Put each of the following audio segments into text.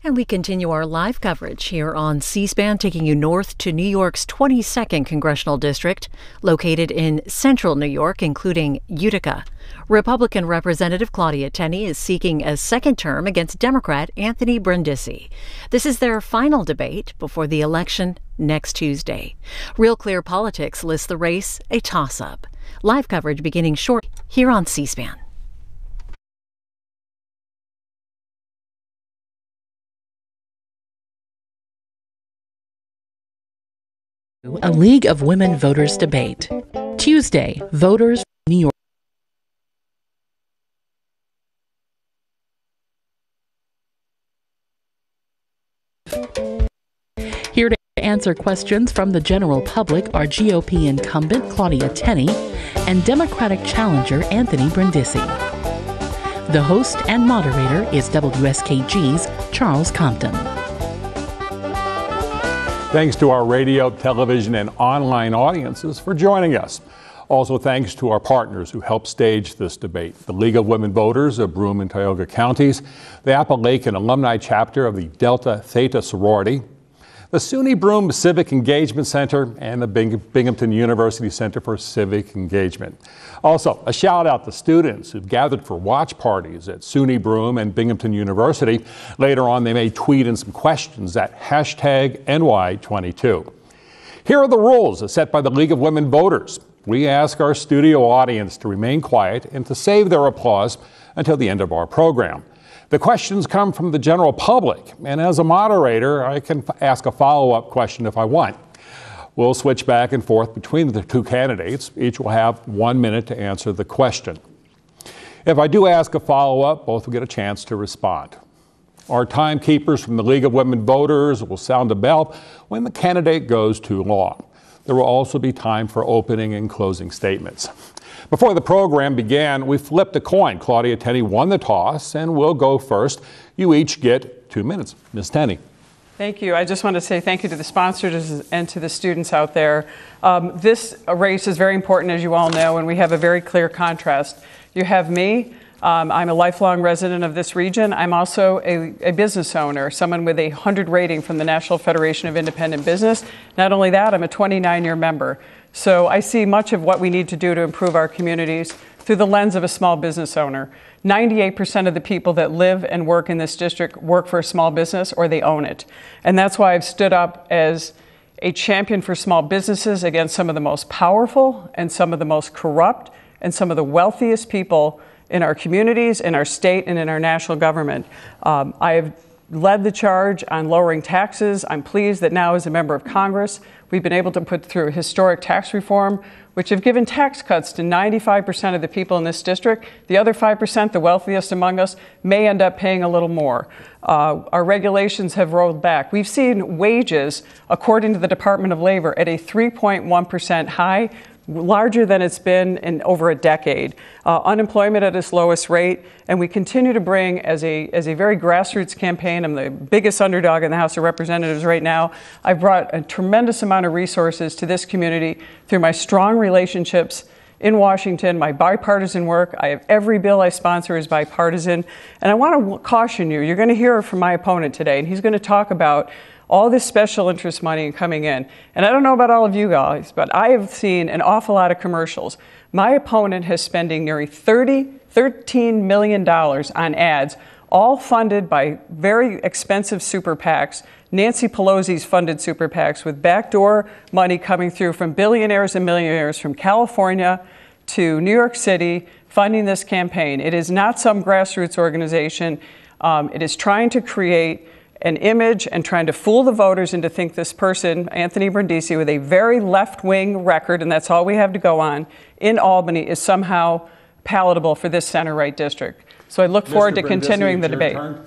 And we continue our live coverage here on C-SPAN, taking you north to New York's 22nd Congressional District, located in central New York, including Utica. Republican Representative Claudia Tenney is seeking a second term against Democrat Anthony Brindisi. This is their final debate before the election next Tuesday. RealClear Politics lists the race a toss-up. Live coverage beginning shortly here on C-SPAN. A League of Women Voters debate. Tuesday, voters from New York. Here to answer questions from the general public are GOP incumbent Claudia Tenney and Democratic challenger Anthony Brindisi. The host and moderator is WSKG's Charles Compton. Thanks to our radio, television, and online audiences for joining us. Also thanks to our partners who helped stage this debate. The League of Women Voters of Broome and Tioga Counties, the Appalachian Alumni Chapter of the Delta Theta Sorority, the SUNY Broome Civic Engagement Center, and the Binghamton University Center for Civic Engagement. Also, a shout out to students who've gathered for watch parties at SUNY Broome and Binghamton University. Later on, they may tweet in some questions at #NY22. Here are the rules as set by the League of Women Voters. We ask our studio audience to remain quiet and to save their applause until the end of our program. The questions come from the general public, and as a moderator, I can ask a follow-up question if I want. We'll switch back and forth between the two candidates. Each will have 1 minute to answer the question. If I do ask a follow-up, both will get a chance to respond. Our timekeepers from the League of Women Voters will sound a bell when the candidate goes too long. There will also be time for opening and closing statements. Before the program began, we flipped a coin. Claudia Tenney won the toss and will go first. You each get 2 minutes. Ms. Tenney. Thank you. I just want to say thank you to the sponsors and to the students out there. This race is very important, as you all know, and we have a very clear contrast. You have me. I'm a lifelong resident of this region. I'm also a business owner, someone with a 100 rating from the National Federation of Independent Business. Not only that, I'm a 29-year member. So I see much of what we need to do to improve our communities through the lens of a small business owner. 98% of the people that live and work in this district work for a small business or they own it. And that's why I've stood up as a champion for small businesses against some of the most powerful and some of the most corrupt and some of the wealthiest people in our communities, in our state, and in our national government. I have led the charge on lowering taxes. I'm pleased that now as a member of Congress, we've been able to put through historic tax reform, which have given tax cuts to 95% of the people in this district. The other 5%, the wealthiest among us, may end up paying a little more. Our regulations have rolled back. We've seen wages, according to the Department of Labor, at a 3.1% high, larger than it's been in over a decade. Unemployment at its lowest rate, and we continue to bring, as a very grassroots campaign, I'm the biggest underdog in the House of Representatives right now, I've brought a tremendous amount of resources to this community through my strong relationships in Washington, my bipartisan work. I have every bill I sponsor is bipartisan, and I want to caution you, you're going to hear from my opponent today, and he's going to talk about all this special interest money coming in. And I don't know about all of you guys, but I have seen an awful lot of commercials. My opponent is spending nearly $13 million on ads, all funded by very expensive super PACs. Nancy Pelosi's funded super PACs with backdoor money coming through from billionaires and millionaires from California to New York City funding this campaign. It is not some grassroots organization. It is trying to create an image and trying to fool the voters into think this person, Anthony Brindisi, with a very left-wing record, and that's all we have to go on, in Albany, is somehow palatable for this center-right district. So I look forward to continuing the debate. Well,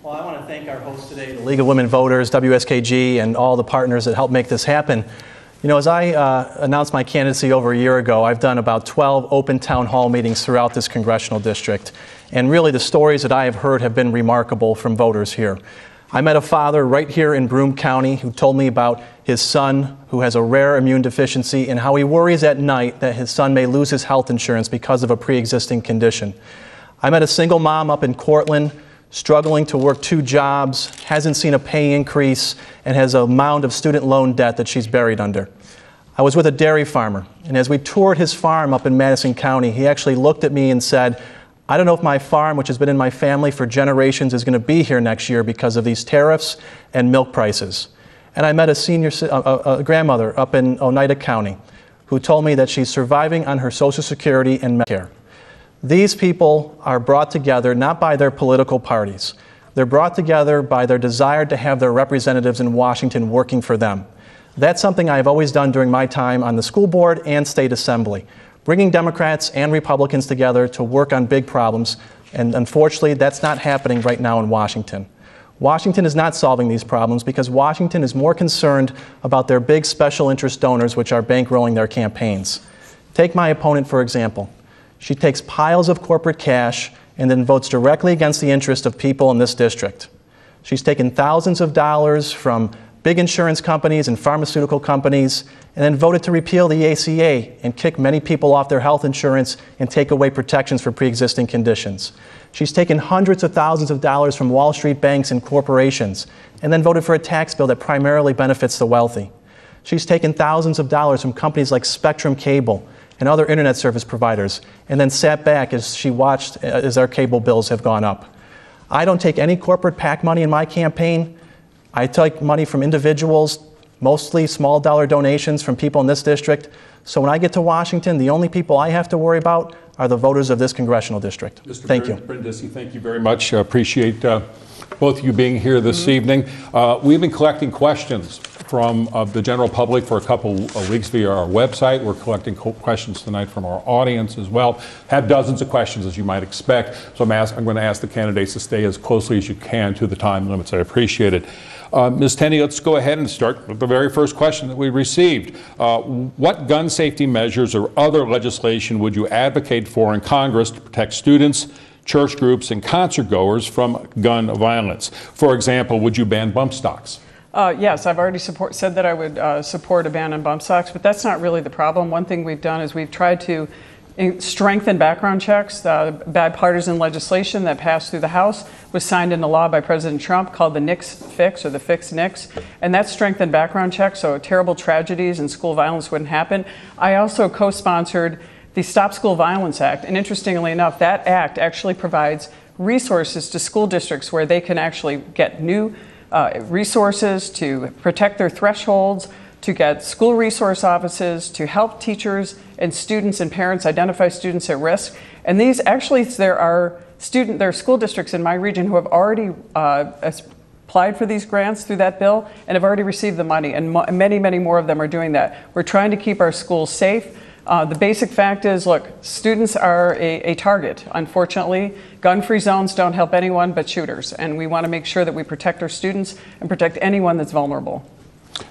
I want to thank our host today, the League of Women Voters, WSKG, and all the partners that helped make this happen. You know, as I announced my candidacy over a year ago, I've done about 12 open town hall meetings throughout this congressional district. And really, the stories that I have heard have been remarkable from voters here. I met a father right here in Broome County who told me about his son who has a rare immune deficiency and how he worries at night that his son may lose his health insurance because of a pre-existing condition. I met a single mom up in Cortland struggling to work 2 jobs, hasn't seen a pay increase, and has a mound of student loan debt that she's buried under. I was with a dairy farmer, and as we toured his farm up in Madison County, he actually looked at me and said, I don't know if my farm, which has been in my family for generations, is going to be here next year because of these tariffs and milk prices. And I met a grandmother up in Oneida County who told me that she's surviving on her Social Security and Medicare. These people are brought together not by their political parties. They're brought together by their desire to have their representatives in Washington working for them. That's something I've always done during my time on the school board and state assembly, bringing Democrats and Republicans together to work on big problems, and unfortunately that's not happening right now in Washington. Washington is not solving these problems because Washington is more concerned about their big special interest donors which are bankrolling their campaigns. Take my opponent, for example. She takes piles of corporate cash and then votes directly against the interest of people in this district. She's taken thousands of dollars from big insurance companies and pharmaceutical companies and then voted to repeal the ACA and kick many people off their health insurance and take away protections for pre-existing conditions. She's taken hundreds of thousands of dollars from Wall Street banks and corporations and then voted for a tax bill that primarily benefits the wealthy. She's taken thousands of dollars from companies like Spectrum Cable and other internet service providers, and then sat back as she watched as our cable bills have gone up. I don't take any corporate PAC money in my campaign. I take money from individuals, mostly small dollar donations from people in this district. So when I get to Washington, the only people I have to worry about are the voters of this congressional district. Thank you. Brindisi, thank you very much. Appreciate both of you being here this evening. We've been collecting questions from the general public for a couple of weeks via our website. We're collecting questions tonight from our audience as well. Have dozens of questions, as you might expect. So I'm going to ask the candidates to stay as closely as you can to the time limits. I appreciate it. Ms. Tenney, let's go ahead and start with the very first question that we received. What gun safety measures or other legislation would you advocate for in Congress to protect students, church groups, and concert goers from gun violence? For example, would you ban bump stocks? Yes, I've already said that I would support a ban on bump stocks, but that's not really the problem. One thing we've done is we've tried to strengthen background checks. The bipartisan legislation that passed through the House was signed into law by President Trump called the NICS fix, or the Fix NICS, and that strengthened background checks so terrible tragedies and school violence wouldn't happen. I also co-sponsored the Stop School Violence Act, and interestingly enough, that act actually provides resources to school districts where they can actually get new resources to protect their thresholds, to get school resource offices, to help teachers and students and parents identify students at risk. And these actually, there are school districts in my region who have already applied for these grants through that bill and have already received the money, and many, many more of them are doing that. We're trying to keep our schools safe. The basic fact is, look, students are a target. Unfortunately, gun-free zones don't help anyone but shooters, and we want to make sure that we protect our students and protect anyone that's vulnerable.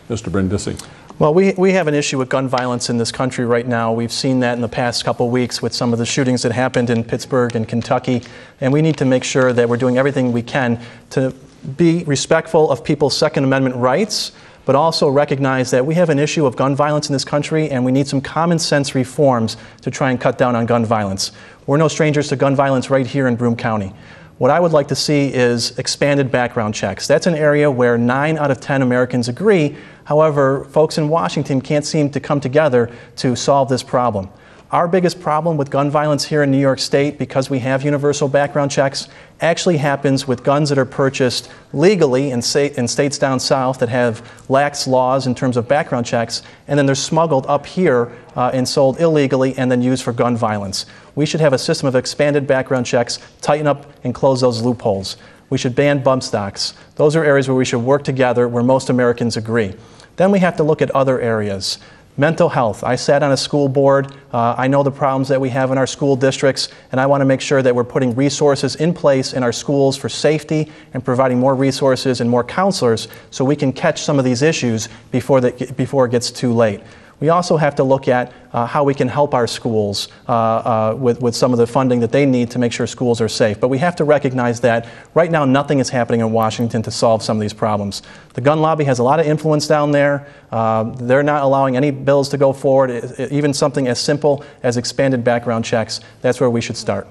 Mr. Brindisi. Well, we have an issue with gun violence in this country right now. We've seen that in the past couple weeks with some of the shootings that happened in Pittsburgh and Kentucky, and we need to make sure that we're doing everything we can to be respectful of people's Second Amendment rights, but also recognize that we have an issue of gun violence in this country and we need some common sense reforms to try and cut down on gun violence. We're no strangers to gun violence right here in Broome County. What I would like to see is expanded background checks. That's an area where 9 out of 10 Americans agree. However, folks in Washington can't seem to come together to solve this problem. Our biggest problem with gun violence here in New York State, because we have universal background checks, actually happens with guns that are purchased legally in states down south that have lax laws in terms of background checks, and then they're smuggled up here and sold illegally and then used for gun violence. We should have a system of expanded background checks, tighten up and close those loopholes. We should ban bump stocks. Those are areas where we should work together, where most Americans agree. Then we have to look at other areas. Mental health. I sat on a school board. I know the problems that we have in our school districts, and I want to make sure that we're putting resources in place in our schools for safety and providing more resources and more counselors so we can catch some of these issues before it gets too late. We also have to look at how we can help our schools with some of the funding that they need to make sure schools are safe. But we have to recognize that right now nothing is happening in Washington to solve some of these problems. The gun lobby has a lot of influence down there. They're not allowing any bills to go forward, even something as simple as expanded background checks. That's where we should start.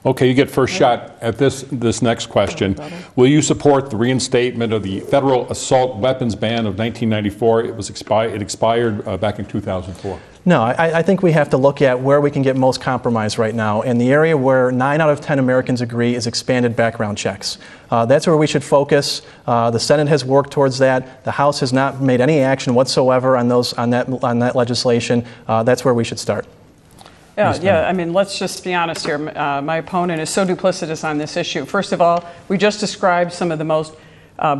Okay, you get first shot at this next question. Will you support the reinstatement of the federal assault weapons ban of 1994? It expired back in 2004. No, I think we have to look at where we can get most compromise right now. And the area where 9 out of 10 Americans agree is expanded background checks. That's where we should focus. The Senate has worked towards that. The House has not made any action whatsoever on that legislation. That's where we should start. Yeah, I mean, let's just be honest here. My opponent is so duplicitous on this issue. First of all, we just described some of the most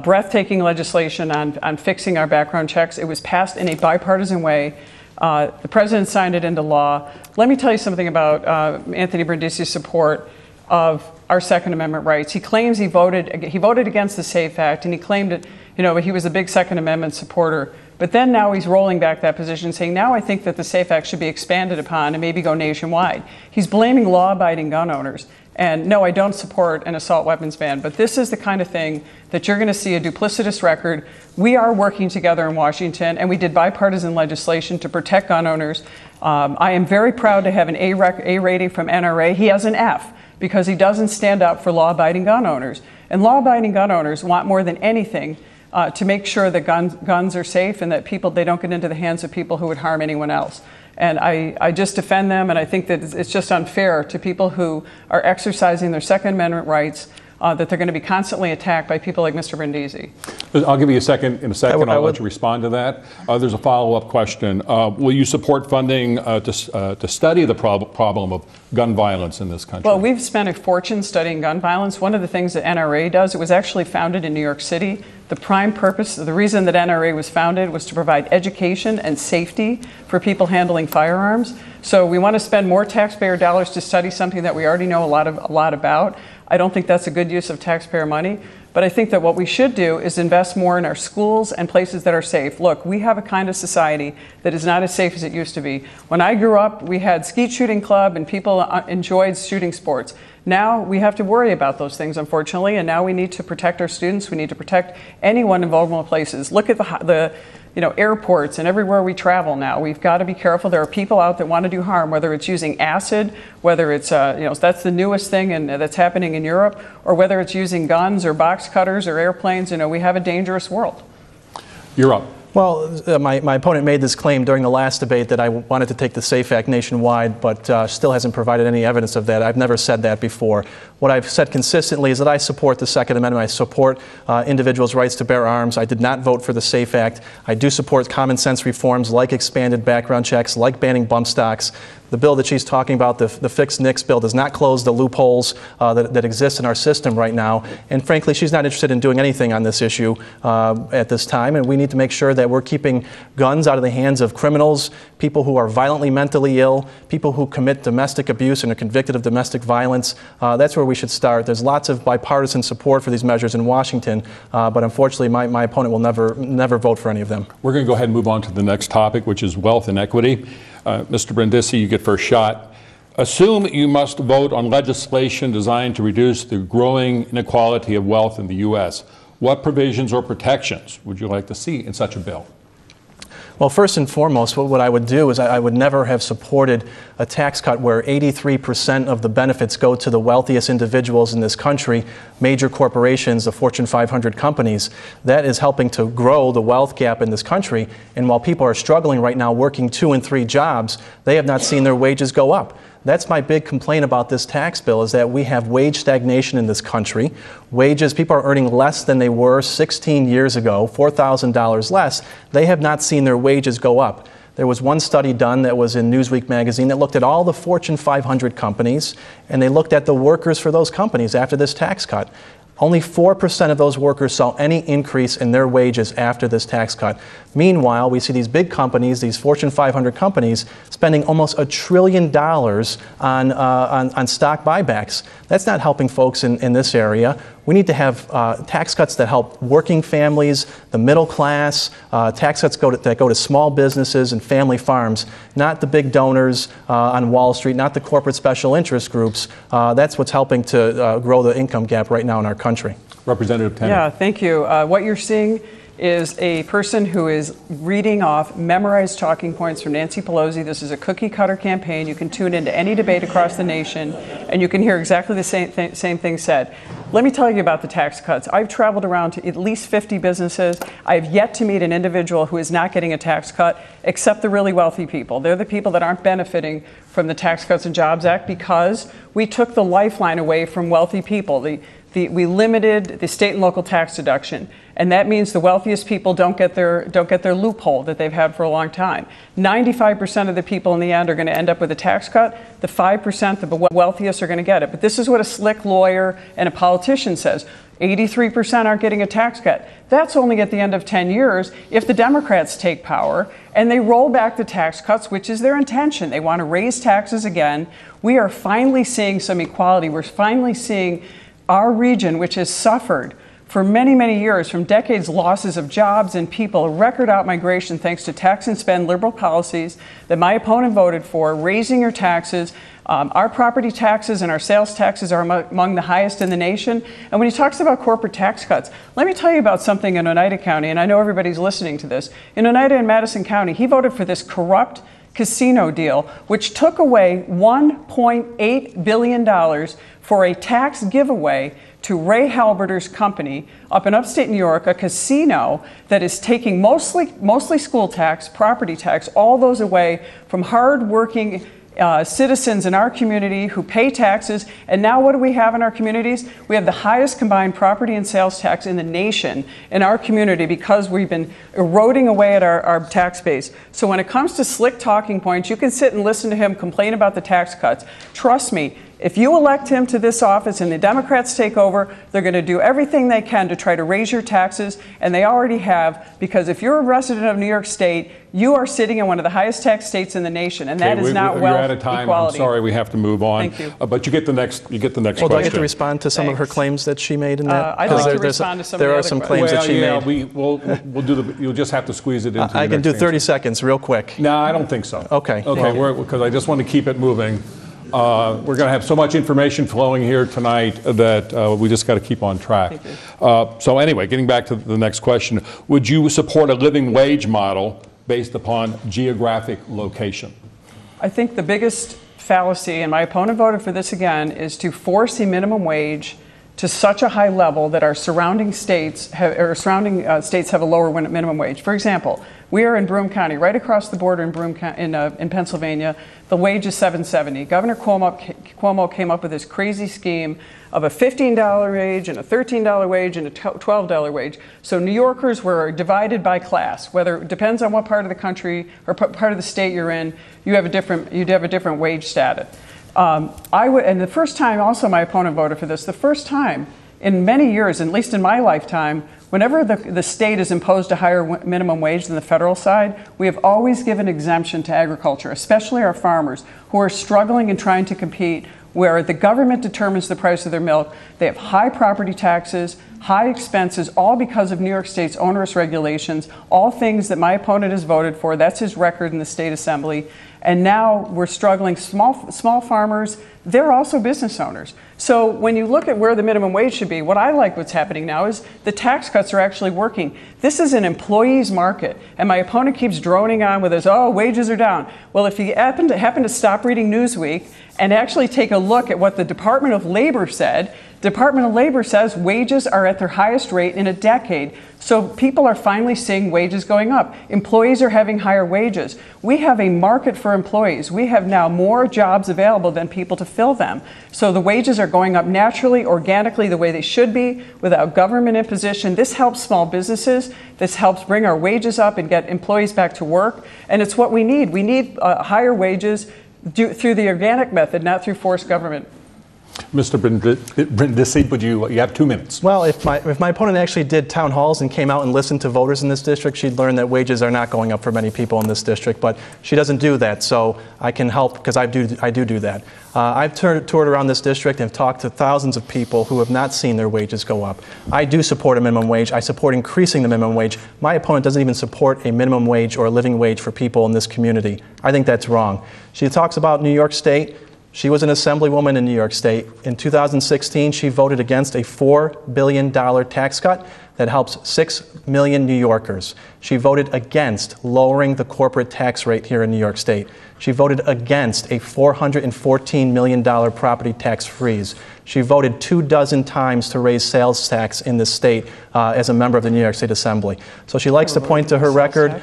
breathtaking legislation on fixing our background checks. It was passed in a bipartisan way. The president signed it into law. Let me tell you something about Anthony Brindisi's support of our Second Amendment rights. He claims he voted against the SAFE Act, and he claimed that, he was a big Second Amendment supporter. But then now he's rolling back that position, saying, now I think that the SAFE Act should be expanded upon and maybe go nationwide. He's blaming law-abiding gun owners. And no, I don't support an assault weapons ban, but this is the kind of thing that you're going to see a duplicitous record. We are working together in Washington, and we did bipartisan legislation to protect gun owners. I am very proud to have an A rating from NRA. He has an F because he doesn't stand up for law-abiding gun owners. And law-abiding gun owners want more than anything to make sure that guns are safe and that they don't get into the hands of people who would harm anyone else. And I just defend them, and I think that it's just unfair to people who are exercising their Second Amendment rights that they're going to be constantly attacked by people like Mr. Brindisi. I'll give you a second. In a second, I'll let you respond to that. There's a follow-up question. Will you support funding to study the problem of gun violence in this country? Well, we've spent a fortune studying gun violence. One of the things that NRA does, it was actually founded in New York City. The prime purpose, the reason that NRA was founded was to provide education and safety for people handling firearms. So we want to spend more taxpayer dollars to study something that we already know a lot about. I don't think that's a good use of taxpayer money, but I think that what we should do is invest more in our schools and places that are safe. Look, we have a kind of society that is not as safe as it used to be. When I grew up, we had skeet shooting club and people enjoyed shooting sports. Now we have to worry about those things, unfortunately, and now we need to protect our students. We need to protect anyone in vulnerable places. Look at the airports and everywhere we travel now. We've got to be careful. There are people out that want to do harm, whether it's using acid, whether it's, that's the newest thing and that's happening in Europe, or whether it's using guns or box cutters or airplanes. We have a dangerous world. You're up. Well, my opponent made this claim during the last debate that I wanted to take the SAFE Act nationwide, but still hasn't provided any evidence of that. I've never said that before. What I've said consistently is that I support the Second Amendment. I support individuals' rights to bear arms. I did not vote for the SAFE Act. I do support common sense reforms like expanded background checks, like banning bump stocks. The bill that she's talking about, the Fix NICS bill, does not close the loopholes that exist in our system right now. And frankly, she's not interested in doing anything on this issue at this time. And we need to make sure that we're keeping guns out of the hands of criminals, people who are violently mentally ill, people who commit domestic abuse and are convicted of domestic violence. That's where we should start. There's lots of bipartisan support for these measures in Washington, but unfortunately, my opponent will never vote for any of them. We're going to go ahead and move on to the next topic, which is wealth inequity. Mr. Brindisi, you get first shot. Assume you must vote on legislation designed to reduce the growing inequality of wealth in the U.S. What provisions or protections would you like to see in such a bill? Well, first and foremost, what I would do is I would never have supported a tax cut where 83% of the benefits go to the wealthiest individuals in this country, major corporations, the Fortune 500 companies. That is helping to grow the wealth gap in this country. And while people are struggling right now working 2 and 3 jobs, they have not seen their wages go up. That's my big complaint about this tax bill, is that we have wage stagnation in this country. Wages, people are earning less than they were 16 years ago, $4,000 less. They have not seen their wages go up. There was one study done that was in Newsweek magazine that looked at all the Fortune 500 companies, and they looked at the workers for those companies after this tax cut. Only 4% of those workers saw any increase in their wages after this tax cut. Meanwhile, we see these big companies, these Fortune 500 companies, spending almost $1 trillion on stock buybacks. That's not helping folks in this area. We need to have tax cuts that help working families, the middle class, tax cuts that go to small businesses and family farms, not the big donors on Wall Street, not the corporate special interest groups. That's what's helping to grow the income gap right now in our country. Representative Tenney. Yeah, thank you. What you're seeing is a person who is reading off memorized talking points from Nancy Pelosi. This is a cookie-cutter campaign. You can tune into any debate across the nation, and you can hear exactly the same thing said. Let me tell you about the tax cuts. I've traveled around to at least 50 businesses. I have yet to meet an individual who is not getting a tax cut, except the really wealthy people. They're the people that aren't benefiting from the Tax Cuts and Jobs Act because we took the lifeline away from wealthy people. We limited the state and local tax deduction, and that means the wealthiest people don't get their loophole that they've had for a long time. 95% of the people in the end are going to end up with a tax cut. The 5%, the wealthiest, are going to get it. But this is what a slick lawyer and a politician says. 83% aren't getting a tax cut. That's only at the end of 10 years if the Democrats take power and they roll back the tax cuts, which is their intention. They want to raise taxes again. We are finally seeing some equality. We're finally seeing our region, which has suffered for many, many years from decades losses of jobs and people, record out-migration thanks to tax and spend liberal policies that my opponent voted for, raising your taxes. Our property taxes and our sales taxes are among the highest in the nation. And when he talks about corporate tax cuts, let me tell you about something in Oneida County, and I know everybody's listening to this. In Oneida and Madison County, he voted for this corrupt casino deal, which took away $1.8 billion for a tax giveaway to Ray Halberter's company up in upstate New York, a casino that is taking mostly school tax, property tax, all those away from hard-working citizens in our community who pay taxes. And now what do we have in our communities? We have the highest combined property and sales tax in the nation in our community because we've been eroding away at our tax base. So when it comes to slick talking points, you can sit and listen to him complain about the tax cuts. Trust me, if you elect him to this office and the Democrats take over, they're going to do everything they can to try to raise your taxes, and they already have, because if you're a resident of New York State, you are sitting in one of the highest tax states in the nation, and that is not wealth You're out of time. equality. I'm sorry, we have to move on. Thank you. But you get the next question. Well, do I get to respond to some of her claims that she made in that? I'd like to respond to some of the There other are some questions. claims that she made. We'll do you'll just have to squeeze it into I can do 30 seconds real quick. No, I don't think so. Okay. Okay, because I just want to keep it moving. We're going to have so much information flowing here tonight that we just got to keep on track. So anyway, getting back to the next question, would you support a living wage model based upon geographic location? I think the biggest fallacy, and my opponent voted for this again, is to force a minimum wage to such a high level that our surrounding states have a lower minimum wage. For example, we are in Broome County, right across the border in Pennsylvania. The wage is $7.70. Governor Cuomo came up with this crazy scheme of a $15 wage and a $13 wage and a $12 wage. So New Yorkers were divided by class. Whether it depends on what part of the country or part of the state you're in, you'd have a different wage status. And the first time, also my opponent voted for this, the first time in many years, at least in my lifetime, whenever the state has imposed a higher minimum wage than the federal side, we have always given exemption to agriculture, especially our farmers who are struggling and trying to compete where the government determines the price of their milk. They have high property taxes, high expenses, all because of New York State's onerous regulations, all things that my opponent has voted for. That's his record in the state assembly. And now we're struggling. Small farmers, they're also business owners. So when you look at where the minimum wage should be, what I like what's happening now is the tax cuts are actually working. This is an employee's market. And my opponent keeps droning on with this, oh, wages are down. Well, if you happen to stop reading Newsweek and actually take a look at what the Department of Labor said, Department of Labor says wages are at their highest rate in a decade. So people are finally seeing wages going up. Employees are having higher wages. We have a market for employees. We have now more jobs available than people to fill them. So the wages are going up naturally, organically, the way they should be, without government imposition. This helps small businesses. This helps bring our wages up and get employees back to work. And it's what we need. We need higher wages through the organic method, not through forced government. Mr. Brindisi, you have 2 minutes. Well, if my opponent actually did town halls and came out and listened to voters in this district, she'd learn that wages are not going up for many people in this district. But she doesn't do that, so I can help because I do that. I've toured around this district and talked to thousands of people who have not seen their wages go up. I do support a minimum wage. I support increasing the minimum wage. My opponent doesn't even support a minimum wage or a living wage for people in this community. I think that's wrong. She talks about New York State. She was an assemblywoman in New York State. In 2016, she voted against a $4 billion tax cut. that helps 6 million New Yorkers. She voted against lowering the corporate tax rate here in New York State. She voted against a $414 million property tax freeze. She voted 24 times to raise sales tax in this state as a member of the New York State Assembly. So she likes to point to her record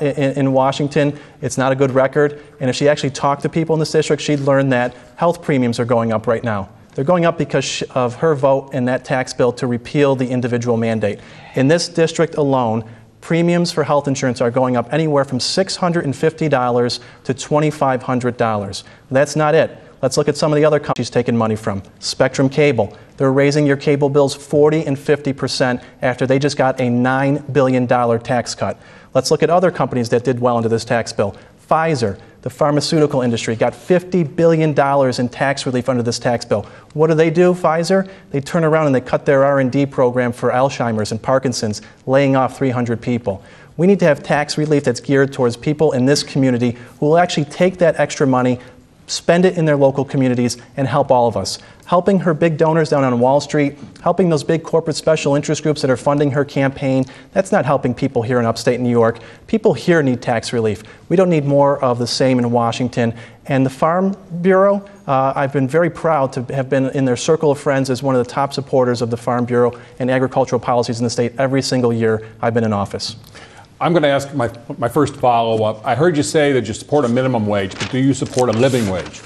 in Washington. It's not a good record. And if she actually talked to people in this district, she'd learn that health premiums are going up right now. They're going up because of her vote in that tax bill to repeal the individual mandate. In this district alone, premiums for health insurance are going up anywhere from $650 to $2,500. That's not it. Let's look at some of the other companies she's taken money from. Spectrum Cable. They're raising your cable bills 40% and 50% after they just got a $9 billion tax cut. Let's look at other companies that did well under this tax bill. Pfizer, the pharmaceutical industry, got $50 billion in tax relief under this tax bill. What do? Pfizer? They turn around and they cut their R&D program for Alzheimer's and Parkinson's, laying off 300 people. We need to have tax relief that's geared towards people in this community who will actually take that extra money, spend it in their local communities, and help all of us. Helping her big donors down on Wall Street, helping those big corporate special interest groups that are funding her campaign, that's not helping people here in upstate New York. People here need tax relief. We don't need more of the same in Washington. And the Farm Bureau, I've been very proud to have been in their circle of friends as one of the top supporters of the Farm Bureau and agricultural policies in the state every single year I've been in office. I'm going to ask my first follow-up. I heard you say that you support a minimum wage, but do you support a living wage?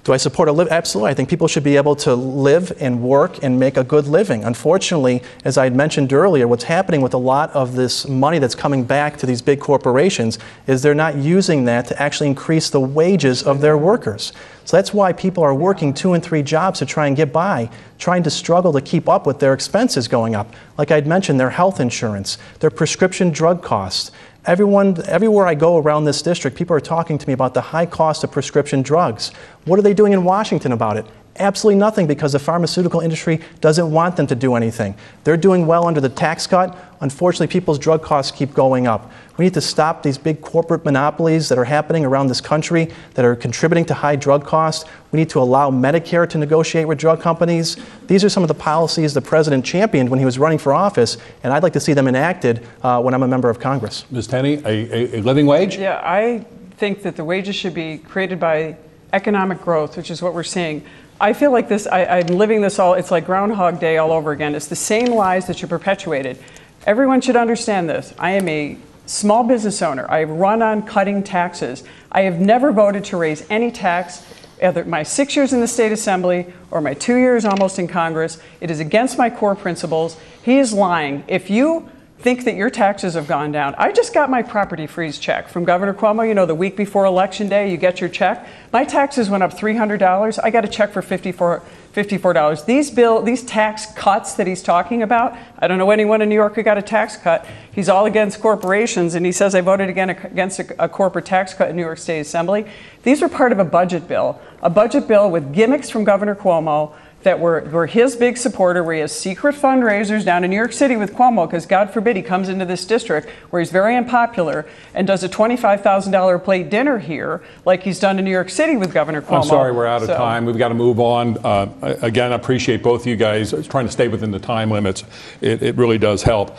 Do I support a living? Absolutely. I think people should be able to live and work and make a good living. Unfortunately, as I had mentioned earlier, what's happening with a lot of this money that's coming back to these big corporations is they're not using that to actually increase the wages of their workers. So that's why people are working 2 and 3 jobs to try and get by, trying to struggle to keep up with their expenses going up. Like I'd mentioned, their health insurance, their prescription drug costs. Everywhere I go around this district, people are talking to me about the high cost of prescription drugs. What are they doing in Washington about it? Absolutely nothing, because the pharmaceutical industry doesn't want them to do anything. They're doing well under the tax cut. Unfortunately, people's drug costs keep going up. We need to stop these big corporate monopolies that are happening around this country that are contributing to high drug costs. We need to allow Medicare to negotiate with drug companies. These are some of the policies the president championed when he was running for office, and I'd like to see them enacted when I'm a member of Congress. Ms. Tenney, a living wage? Yeah, I think that the wages should be created by economic growth, which is what we're seeing. I feel like this, I'm living this all, it's like Groundhog Day all over again. It's the same lies that you perpetuated. Everyone should understand this. I am a small business owner. I run on cutting taxes. I have never voted to raise any tax, either my 6 years in the state assembly or my 2 years almost in Congress. It is against my core principles. He is lying. If you think that your taxes have gone down. I just got my property freeze check from Governor Cuomo. You know, the week before Election Day, you get your check. My taxes went up $300. I got a check for $54. These tax cuts that he's talking about, I don't know anyone in New York who got a tax cut. He's all against corporations, and he says I voted again against a corporate tax cut in New York State Assembly. These were part of a budget bill with gimmicks from Governor Cuomo that were his big supporter, where he has secret fundraisers down in New York City with Cuomo, because God forbid he comes into this district where he's very unpopular and does a $25,000 plate dinner here like he's done in New York City with Governor Cuomo. I'm sorry, we're out of time. We've got to move on. Again, I appreciate both of you guys trying to stay within the time limits. It really does help.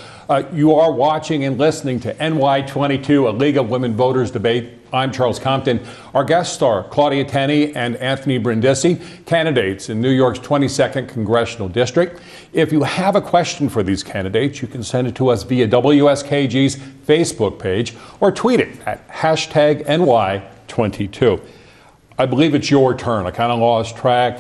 You are watching and listening to NY22, a League of Women Voters debate. I'm Charles Compton. Our guests are Claudia Tenney and Anthony Brindisi, candidates in New York's 22nd Congressional District. If you have a question for these candidates, you can send it to us via WSKG's Facebook page or tweet it at #NY22. I believe it's your turn. I kind of lost track.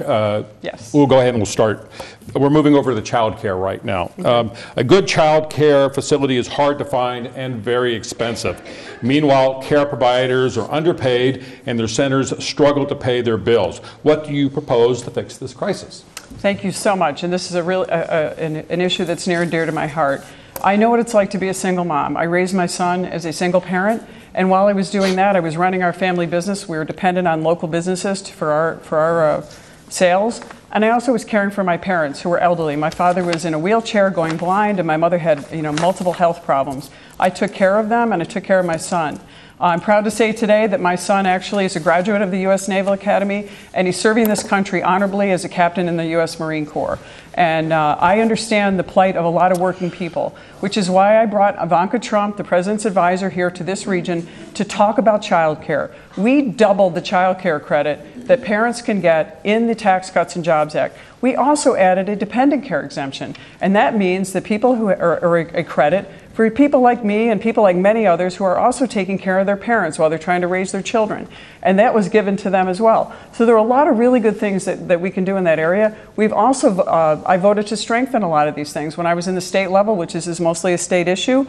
Yes. We'll go ahead and we'll start. We're moving over to the child care right now. Okay. A good child care facility is hard to find and very expensive. Meanwhile, care providers are underpaid and their centers struggle to pay their bills. What do you propose to fix this crisis? Thank you so much. And this is an issue that's near and dear to my heart. I know what it's like to be a single mom. I raised my son as a single parent. And while I was doing that, I was running our family business. We were dependent on local businesses for our sales. And I also was caring for my parents who were elderly. My father was in a wheelchair going blind, and my mother had multiple health problems. I took care of them, and I took care of my son. I'm proud to say today that my son actually is a graduate of the U.S. Naval Academy, and he's serving this country honorably as a captain in the U.S. Marine Corps. And I understand the plight of a lot of working people, which is why I brought Ivanka Trump, the president's advisor, here to this region to talk about child care. We doubled the child care credit that parents can get in the Tax Cuts and Jobs Act. We also added a dependent care exemption, and that means that people who are a credit for people like me and people like many others who are also taking care of their parents while they're trying to raise their children. And that was given to them as well. So there are a lot of really good things that we can do in that area. We've also, I voted to strengthen a lot of these things. When I was in the state level, which is mostly a state issue,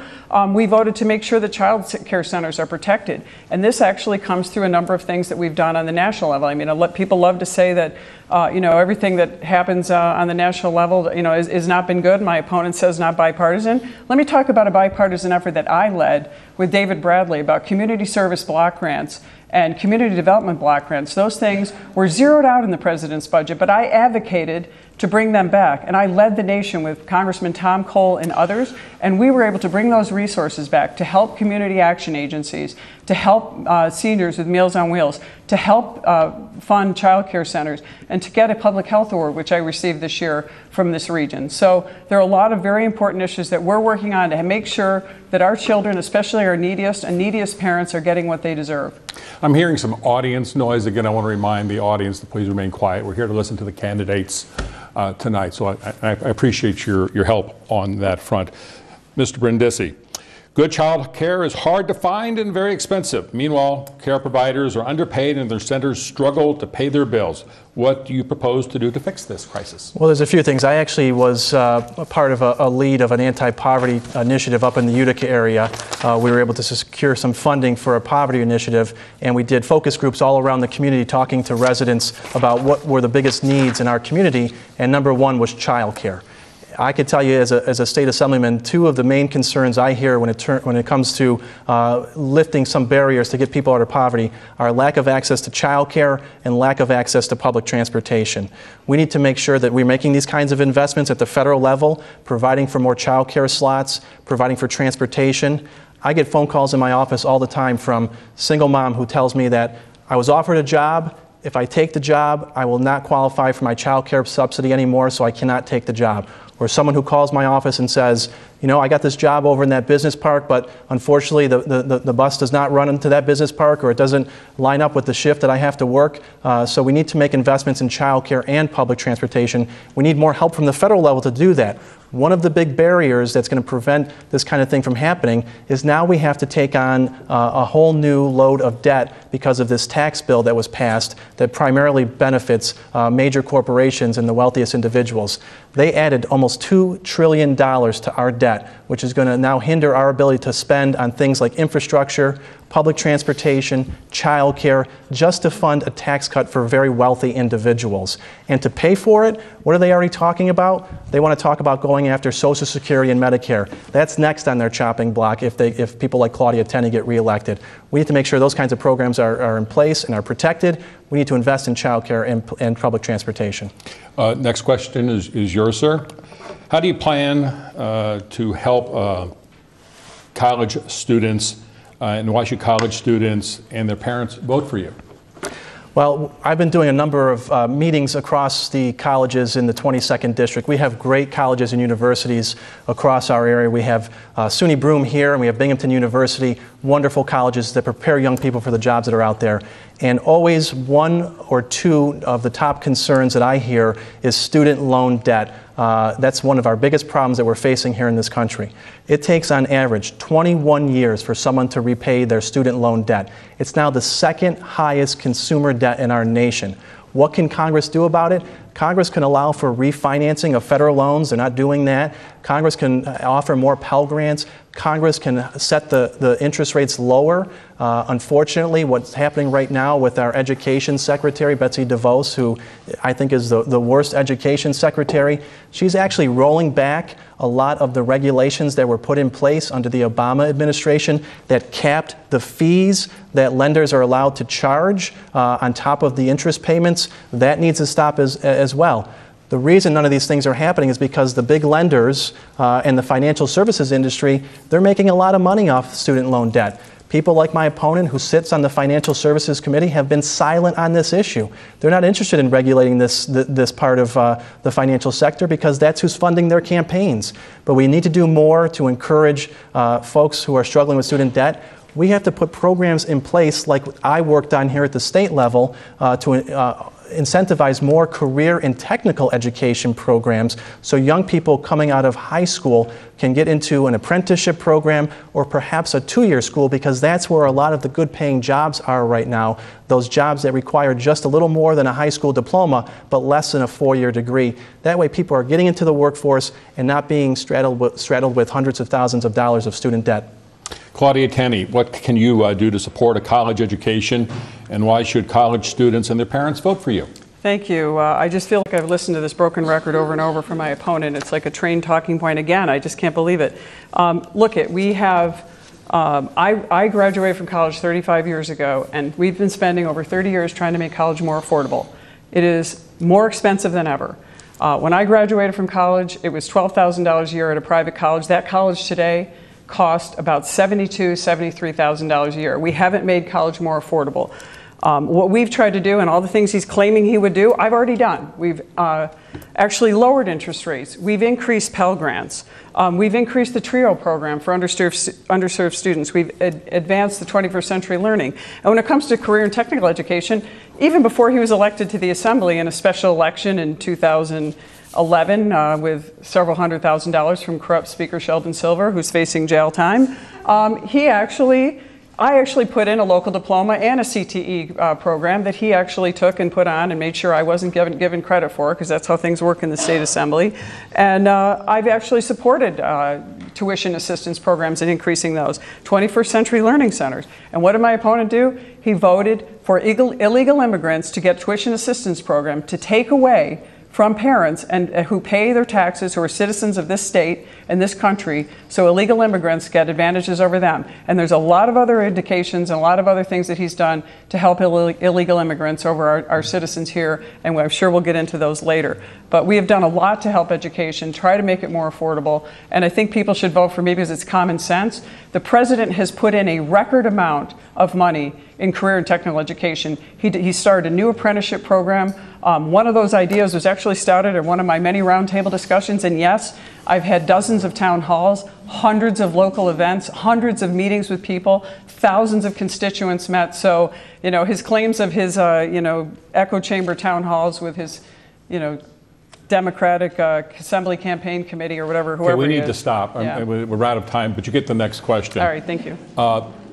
we voted to make sure that child care centers are protected. And this actually comes through a number of things that we've done on the national level. I mean, people love to say that everything that happens on the national level, has not been good. My opponent says not bipartisan. Let me talk about a bipartisan effort that I led with David Bradley about community service block grants and community development block grants. Those things were zeroed out in the president's budget, but I advocated to bring them back. And I led the nation with Congressman Tom Cole and others, and we were able to bring those resources back to help community action agencies, to help seniors with Meals on Wheels, to help fund child care centers, and to get a public health award, which I received this year from this region. So there are a lot of very important issues that we're working on to make sure that our children, especially our neediest parents, are getting what they deserve. I'm hearing some audience noise. Again, I want to remind the audience to please remain quiet. We're here to listen to the candidates tonight, so I appreciate your help on that front. Mr. Brindisi, good child care is hard to find and very expensive. Meanwhile, care providers are underpaid and their centers struggle to pay their bills. What do you propose to do to fix this crisis? Well, there's a few things. I actually was a part of a lead of an anti-poverty initiative up in the Utica area. We were able to secure some funding for a poverty initiative, and we did focus groups all around the community talking to residents about what were the biggest needs in our community, and number one was child care. I could tell you as a state assemblyman, two of the main concerns I hear when it comes to lifting some barriers to get people out of poverty are lack of access to child care and lack of access to public transportation. We need to make sure that we're making these kinds of investments at the federal level, providing for more child care slots, providing for transportation. I get phone calls in my office all the time from single mom who tells me that I was offered a job. If I take the job, I will not qualify for my child care subsidy anymore, so I cannot take the job. Or someone who calls my office and says, I got this job over in that business park, but unfortunately the bus does not run into that business park, or it doesn't line up with the shift that I have to work. So we need to make investments in child care and public transportation. We need more help from the federal level to do that. One of the big barriers that's going to prevent this kind of thing from happening is now we have to take on a whole new load of debt because of this tax bill that was passed that primarily benefits major corporations and the wealthiest individuals. They added almost $2 trillion to our debt, which is going to now hinder our ability to spend on things like infrastructure, public transportation, child care, just to fund a tax cut for very wealthy individuals. And to pay for it, what are they already talking about? They want to talk about going after Social Security and Medicare. That's next on their chopping block if people like Claudia Tenney get reelected. We need to make sure those kinds of programs are in place and are protected. We need to invest in child care and public transportation. Next question is yours, sir. How do you plan to help college students, and why should college students and their parents vote for you? Well, I've been doing a number of meetings across the colleges in the 22nd District. We have great colleges and universities across our area. We have SUNY Broome here, and we have Binghamton University, wonderful colleges that prepare young people for the jobs that are out there. And always one or two of the top concerns that I hear is student loan debt. That's one of our biggest problems that we're facing here in this country. It takes on average 21 years for someone to repay their student loan debt. It's now the second highest consumer debt in our nation. What can Congress do about it? Congress can allow for refinancing of federal loans. They're not doing that. Congress can offer more Pell Grants. Congress can set the interest rates lower. Unfortunately, what's happening right now with our education secretary, Betsy DeVos, who I think is the worst education secretary, she's actually rolling back a lot of the regulations that were put in place under the Obama administration that capped the fees that lenders are allowed to charge on top of the interest payments. That needs to stop as well. The reason none of these things are happening is because the big lenders and the financial services industry, they're making a lot of money off student loan debt. People like my opponent, who sits on the Financial Services Committee, have been silent on this issue. They're not interested in regulating this part of the financial sector because that's who's funding their campaigns. But we need to do more to encourage folks who are struggling with student debt. We have to put programs in place like I worked on here at the state level to incentivize more career and technical education programs so young people coming out of high school can get into an apprenticeship program or perhaps a two-year school, because that's where a lot of the good paying jobs are right now, those jobs that require just a little more than a high school diploma but less than a four-year degree. That way people are getting into the workforce and not being straddled with hundreds of thousands of dollars of student debt. Claudia Tenney, what can you do to support a college education, and why should college students and their parents vote for you? Thank you. I just feel like I've listened to this broken record over and over from my opponent. It's like a train talking point again. I just can't believe it. We have, I graduated from college 35 years ago, and we've been spending over 30 years trying to make college more affordable. It is more expensive than ever. When I graduated from college, it was $12,000 a year at a private college. That college today cost about $72,000, $73,000 a year. We haven't made college more affordable. What we've tried to do, and all the things he's claiming he would do, I've already done. We've actually lowered interest rates. We've increased Pell Grants. We've increased the TRIO program for underserved students. We've advanced the 21st century learning. And when it comes to career and technical education, even before he was elected to the Assembly in a special election in 2011 with several $100,000 from corrupt Speaker Sheldon Silver, who's facing jail time, I actually put in a local diploma and a CTE program that he actually took and put on and made sure I wasn't given credit for, because that's how things work in the State Assembly. And I've actually supported tuition assistance programs and increasing those. 21st century learning centers. And what did my opponent do? He voted for illegal immigrants to get tuition assistance program to take away from parents and who pay their taxes, who are citizens of this state and this country, so illegal immigrants get advantages over them. And there's a lot of other indications and a lot of other things that he's done to help illegal immigrants over our citizens here, and I'm sure we'll get into those later. But we have done a lot to help education, try to make it more affordable, and I think people should vote for me because it's common sense. The president has put in a record amount of money in career and technical education. He started a new apprenticeship program. One of those ideas was actually started at one of my many roundtable discussions, and yes, I've had dozens of town halls, hundreds of local events, hundreds of meetings with people, thousands of constituents met. So, his claims of his, echo chamber town halls with his, Democratic Assembly Campaign Committee or whoever we need to stop. Yeah. We're out of time, but you get the next question. All right, thank you.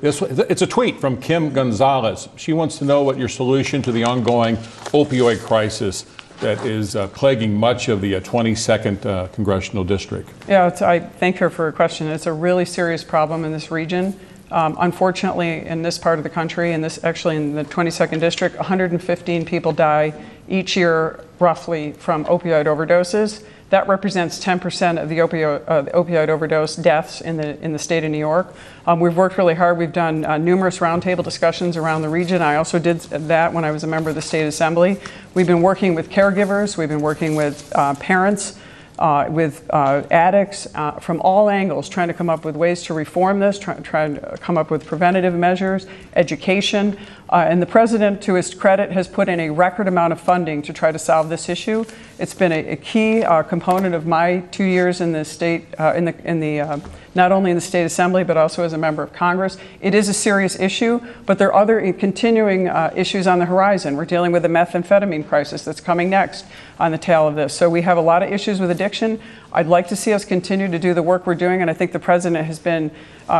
It's a tweet from Kim Gonzalez. She wants to know what your solution to the ongoing opioid crisis that is plaguing much of the 22nd Congressional District. Yeah, I thank her for her question. It's a really serious problem in this region. Unfortunately, in this part of the country, and actually in the 22nd District, 115 people die each year, roughly, from opioid overdoses. That represents 10% of the opioid overdose deaths in the state of New York. We've worked really hard. We've done numerous roundtable discussions around the region. I also did that when I was a member of the State Assembly. We've been working with caregivers. We've been working with parents, with addicts from all angles, trying to come up with ways to reform this, trying to come up with preventative measures, education. And the president, to his credit, has put in a record amount of funding to try to solve this issue. It's been a key component of my 2 years in the state, not only in the State Assembly, but also as a member of Congress. It is a serious issue, but there are other continuing issues on the horizon. We're dealing with a methamphetamine crisis that's coming next on the tail of this. So we have a lot of issues with addiction. I'd like to see us continue to do the work we're doing, and I think the president has been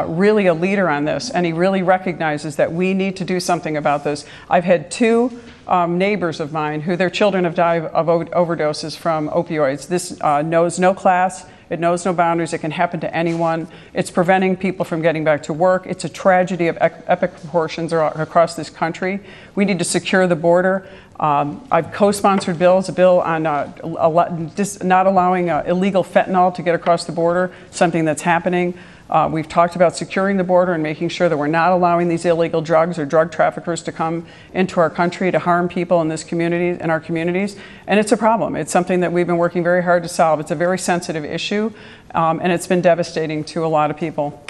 really a leader on this, and he really recognizes that we need to do something about this. I've had two neighbors of mine who their children have died of overdoses from opioids. This knows no class. It knows no boundaries. It can happen to anyone. It's preventing people from getting back to work. It's a tragedy of epic proportions across this country. We need to secure the border. I've co-sponsored bills, a bill on not allowing illegal fentanyl to get across the border, something that's happening. We've talked about securing the border and making sure that we're not allowing these illegal drugs or drug traffickers to come into our country to harm people in this community, in our communities. And it's a problem. It's something that we've been working very hard to solve. It's a very sensitive issue, and it's been devastating to a lot of people.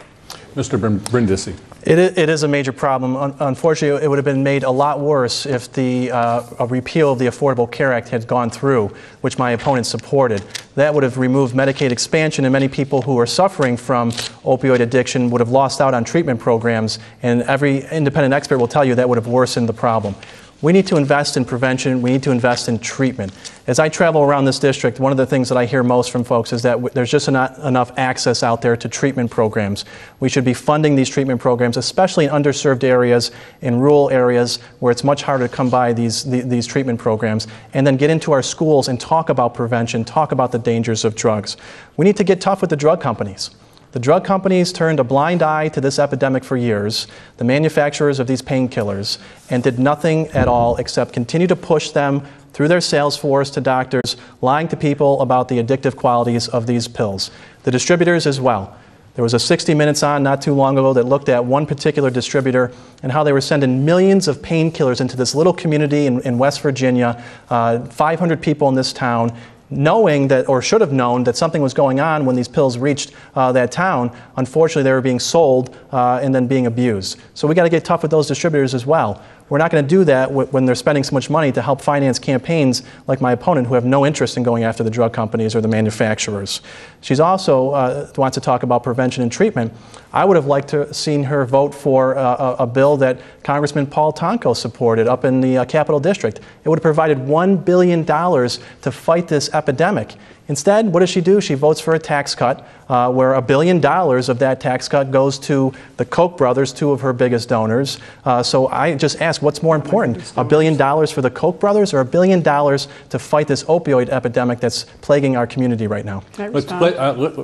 Mr. Brindisi. It is a major problem. Unfortunately, it would have been made a lot worse if the a repeal of the Affordable Care Act had gone through, which my opponent supported. That would have removed Medicaid expansion, and many people who are suffering from opioid addiction would have lost out on treatment programs, and every independent expert will tell you that would have worsened the problem. We need to invest in prevention. We need to invest in treatment. As I travel around this district, one of the things that I hear most from folks is that there's just not enough access out there to treatment programs. We should be funding these treatment programs, especially in underserved areas, in rural areas where it's much harder to come by these treatment programs, and then get into our schools and talk about prevention, talk about the dangers of drugs. We need to get tough with the drug companies. The drug companies turned a blind eye to this epidemic for years, the manufacturers of these painkillers, and did nothing at all except continue to push them through their sales force to doctors, lying to people about the addictive qualities of these pills. The distributors as well. There was a 60 Minutes on not too long ago that looked at one particular distributor and how they were sending millions of painkillers into this little community in West Virginia, 500 people in this town, knowing that, or should have known, that something was going on when these pills reached that town. Unfortunately, they were being sold and then being abused. So we got to get tough with those distributors as well. We're not going to do that when they're spending so much money to help finance campaigns like my opponent, who have no interest in going after the drug companies or the manufacturers. She's also wants to talk about prevention and treatment. I would have liked to have seen her vote for a bill that Congressman Paul Tonko supported up in the Capital District. It would have provided $1 billion to fight this epidemic. Instead, what does she do? She votes for a tax cut where $1 billion of that tax cut goes to the Koch brothers, two of her biggest donors. So I just ask, what's more important, $1 billion for the Koch brothers or $1 billion to fight this opioid epidemic that's plaguing our community right now?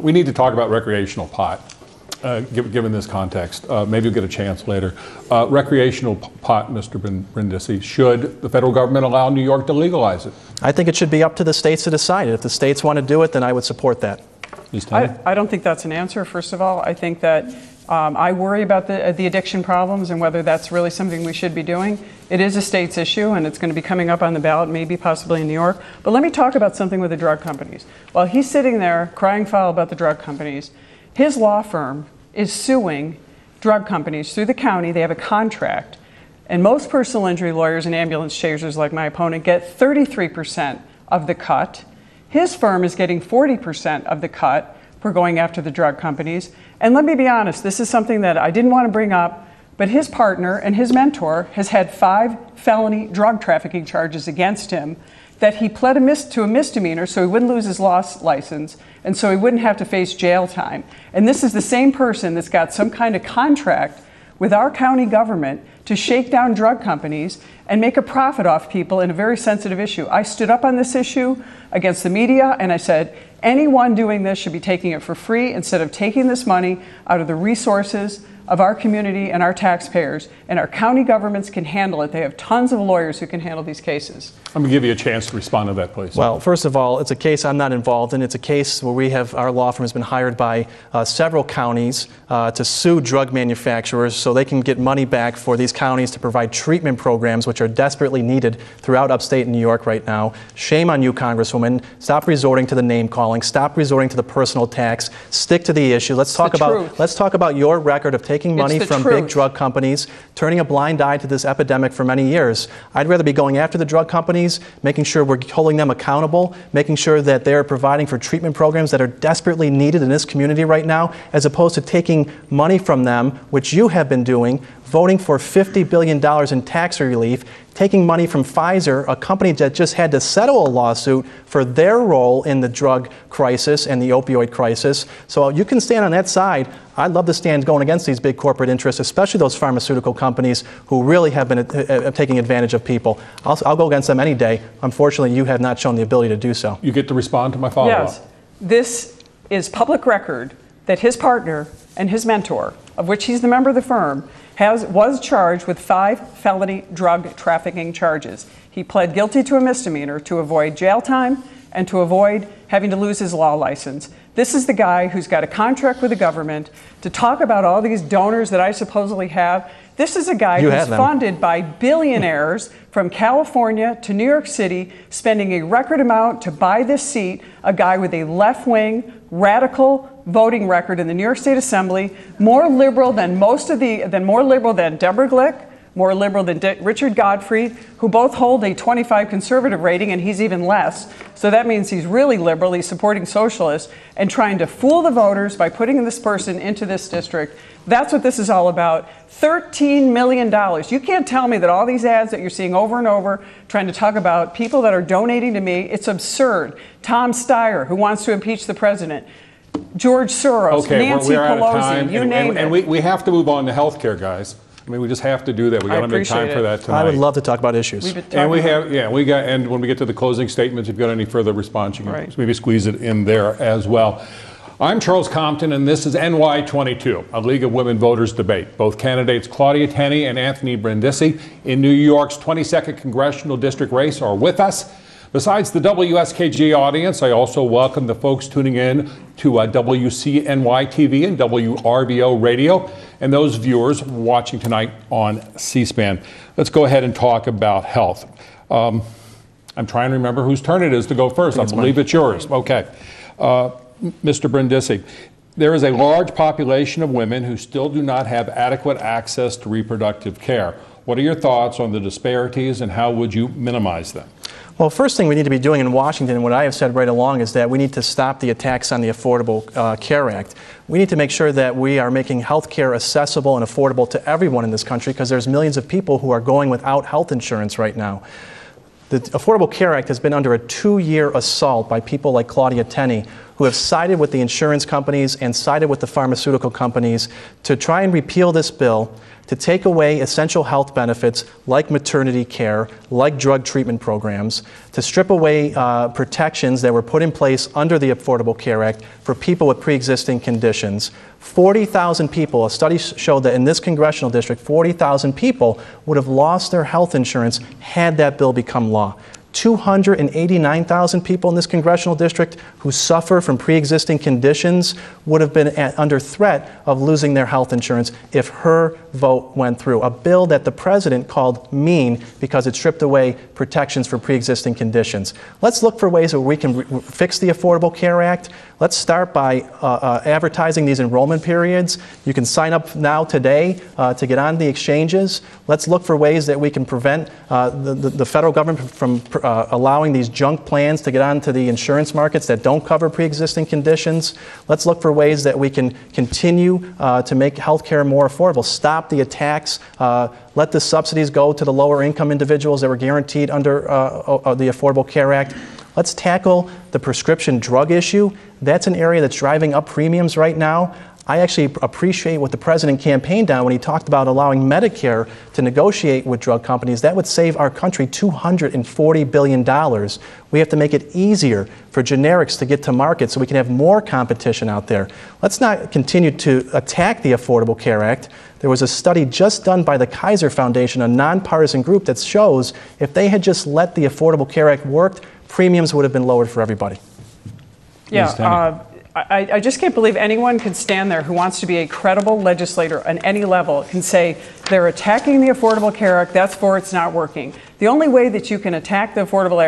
We need to talk about recreational pot. Given this context, maybe we'll get a chance later. Recreational pot, Mr. Brindisi, should the federal government allow New York to legalize it? I think it should be up to the states to decide it. If the states want to do it, then I would support that. I don't think that's an answer, first of all. I think that I worry about the addiction problems and whether that's really something we should be doing. It is a state's issue, and it's going to be coming up on the ballot, maybe possibly in New York. But let me talk about something with the drug companies. While he's sitting there crying foul about the drug companies, his law firm is suing drug companies through the county. They have a contract. And most personal injury lawyers and ambulance chasers like my opponent get 33% of the cut. His firm is getting 40% of the cut for going after the drug companies. And let me be honest, this is something that I didn't want to bring up, but his partner and his mentor has had 5 felony drug trafficking charges against him that he pled to a misdemeanor so he wouldn't lose his law license and so he wouldn't have to face jail time. And this is the same person that's got some kind of contract with our county government to shake down drug companies and make a profit off people in a very sensitive issue. I stood up on this issue against the media and I said, anyone doing this should be taking it for free instead of taking this money out of the resources of our community and our taxpayers, and our county governments can handle it. They have tons of lawyers who can handle these cases. I'm going to give you a chance to respond to that, please. Well, first of all, it's a case I'm not involved in. It's a case where our law firm has been hired by several counties to sue drug manufacturers so they can get money back for these counties to provide treatment programs which are desperately needed throughout upstate New York right now. Shame on you, Congresswoman. Stop resorting to the name calling. Stop resorting to the personal attacks. Stick to the issue. Let's talk about your record of taking money from big drug companies, turning a blind eye to this epidemic for many years. I'd rather be going after the drug companies, making sure we're holding them accountable, making sure that they're providing for treatment programs that are desperately needed in this community right now, as opposed to taking money from them, which you have been doing, voting for $50 billion in tax relief, taking money from Pfizer, a company that just had to settle a lawsuit for their role in the drug crisis and the opioid crisis. So you can stand on that side. I'd love to stand going against these big corporate interests, especially those pharmaceutical companies who really have been taking advantage of people. I'll go against them any day. Unfortunately, you have not shown the ability to do so. You get to respond to my follow-up. Yes. This is public record that his partner and his mentor, of which he's the member of the firm, was charged with 5 felony drug trafficking charges. He pled guilty to a misdemeanor to avoid jail time and to avoid having to lose his law license. This is the guy who's got a contract with the government to talk about all these donors that I supposedly have. This is a guy who's funded by billionaires from California to New York City, spending a record amount to buy this seat, a guy with a left-wing, radical voting record in the New York State Assembly, more liberal than more liberal than Deborah Glick, more liberal than Richard Godfrey, who both hold a 25 conservative rating, and he's even less. So that means he's really liberal. He's supporting socialists and trying to fool the voters by putting this person into this district. That's what this is all about. $13 million. You can't tell me that all these ads that you're seeing over and over trying to talk about people that are donating to me, it's absurd. Tom Steyer, who wants to impeach the president. George Soros, Nancy Pelosi, you name it. And we have to move on to health care, guys. I mean, we just have to do that. We got to make time for that tonight. I would love to talk about issues. And when we get to the closing statements, if you've got any further response, you can maybe squeeze it in there as well. I'm Charles Compton, and this is NY22, a League of Women Voters debate. Both candidates, Claudia Tenney and Anthony Brindisi, in New York's 22nd Congressional District race are with us. Besides the WSKG audience, I also welcome the folks tuning in to WCNY TV and WRVO Radio, and those viewers watching tonight on C-SPAN. Let's go ahead and talk about health. I'm trying to remember whose turn it is to go first. I believe it's yours. Okay. Mr. Brindisi, there is a large population of women who still do not have adequate access to reproductive care. What are your thoughts on the disparities, and how would you minimize them? Well, first thing we need to be doing in Washington, and what I have said right along, is that we need to stop the attacks on the Affordable Care Act. We need to make sure that we are making health care accessible and affordable to everyone in this country, because there's millions of people who are going without health insurance right now. The Affordable Care Act has been under a 2-year assault by people like Claudia Tenney, who have sided with the insurance companies and sided with the pharmaceutical companies to try and repeal this bill, to take away essential health benefits like maternity care, like drug treatment programs, to strip away protections that were put in place under the Affordable Care Act for people with pre-existing conditions. 40,000 people, a study showed that in this congressional district, 40,000 people would have lost their health insurance had that bill become law. 289,000 people in this congressional district who suffer from pre-existing conditions would have been under threat of losing their health insurance if her vote went through. A bill that the president called mean because it stripped away protections for pre-existing conditions. Let's look for ways where we can fix the Affordable Care Act. Let's start by advertising these enrollment periods. You can sign up now today to get on the exchanges. Let's look for ways that we can prevent the federal government from allowing these junk plans to get onto the insurance markets that don't cover pre-existing conditions. Let's look for ways that we can continue to make health care more affordable. Stop the attacks. Let the subsidies go to the lower income individuals that were guaranteed under the Affordable Care Act. Let's tackle the prescription drug issue. That's an area that's driving up premiums right now. I actually appreciate what the president campaigned on when he talked about allowing Medicare to negotiate with drug companies. That would save our country $240 billion. We have to make it easier for generics to get to market so we can have more competition out there. Let's not continue to attack the Affordable Care Act. There was a study just done by the Kaiser Foundation, a nonpartisan group, that shows if they had just let the Affordable Care Act work, premiums would have been lowered for everybody. Yeah, I just can't believe anyone can stand there who wants to be a credible legislator on any level can say they're attacking the Affordable Care Act, that's for it's not working. The only way that you can attack the Affordable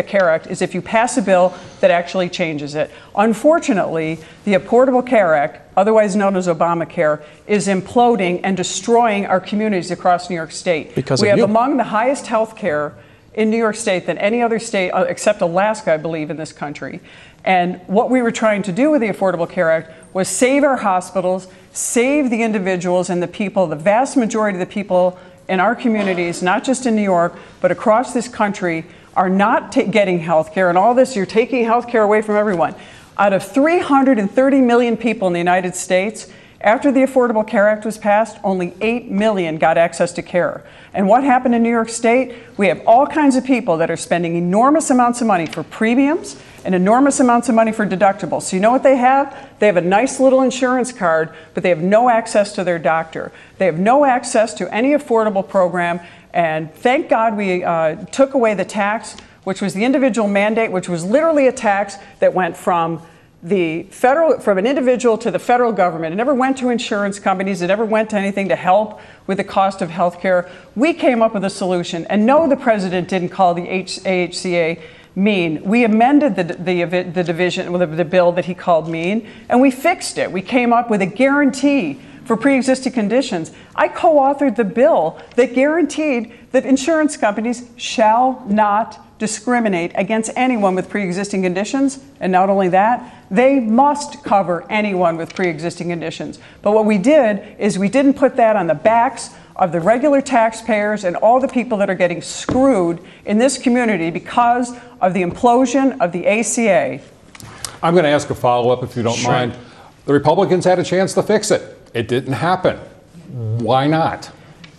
Care Act is if you pass a bill that actually changes it. Unfortunately, the Affordable Care Act, otherwise known as Obamacare, is imploding and destroying our communities across New York State. We have among the highest health care in New York State than any other state, except Alaska, I believe, in this country. And what we were trying to do with the Affordable Care Act was save our hospitals, save the individuals and the people, the vast majority of the people in our communities, not just in New York, but across this country, are not getting health care. And all this, you're taking health care away from everyone. Out of 330 million people in the United States, after the Affordable Care Act was passed, only 8 million got access to care. And what happened in New York State? We have all kinds of people that are spending enormous amounts of money for premiums and enormous amounts of money for deductibles. So you know what they have? They have a nice little insurance card, but they have no access to their doctor. They have no access to any affordable program. And thank God we took away the tax, which was the individual mandate, which was literally a tax that went from an individual to the federal government. It never went to insurance companies. It never went to anything to help with the cost of health care. We came up with a solution. And no, the president didn't call the AHCA mean. We amended the division, the bill that he called mean, and we fixed it. We came up with a guarantee for pre-existing conditions. I co-authored the bill that guaranteed that insurance companies shall not discriminate against anyone with pre-existing conditions. And not only that, they must cover anyone with pre-existing conditions. But what we did is we didn't put that on the backs of the regular taxpayers and all the people that are getting screwed in this community because of the implosion of the ACA. I'm going to ask a follow-up if you don't mind. The Republicans had a chance to fix it. It didn't happen. Why not?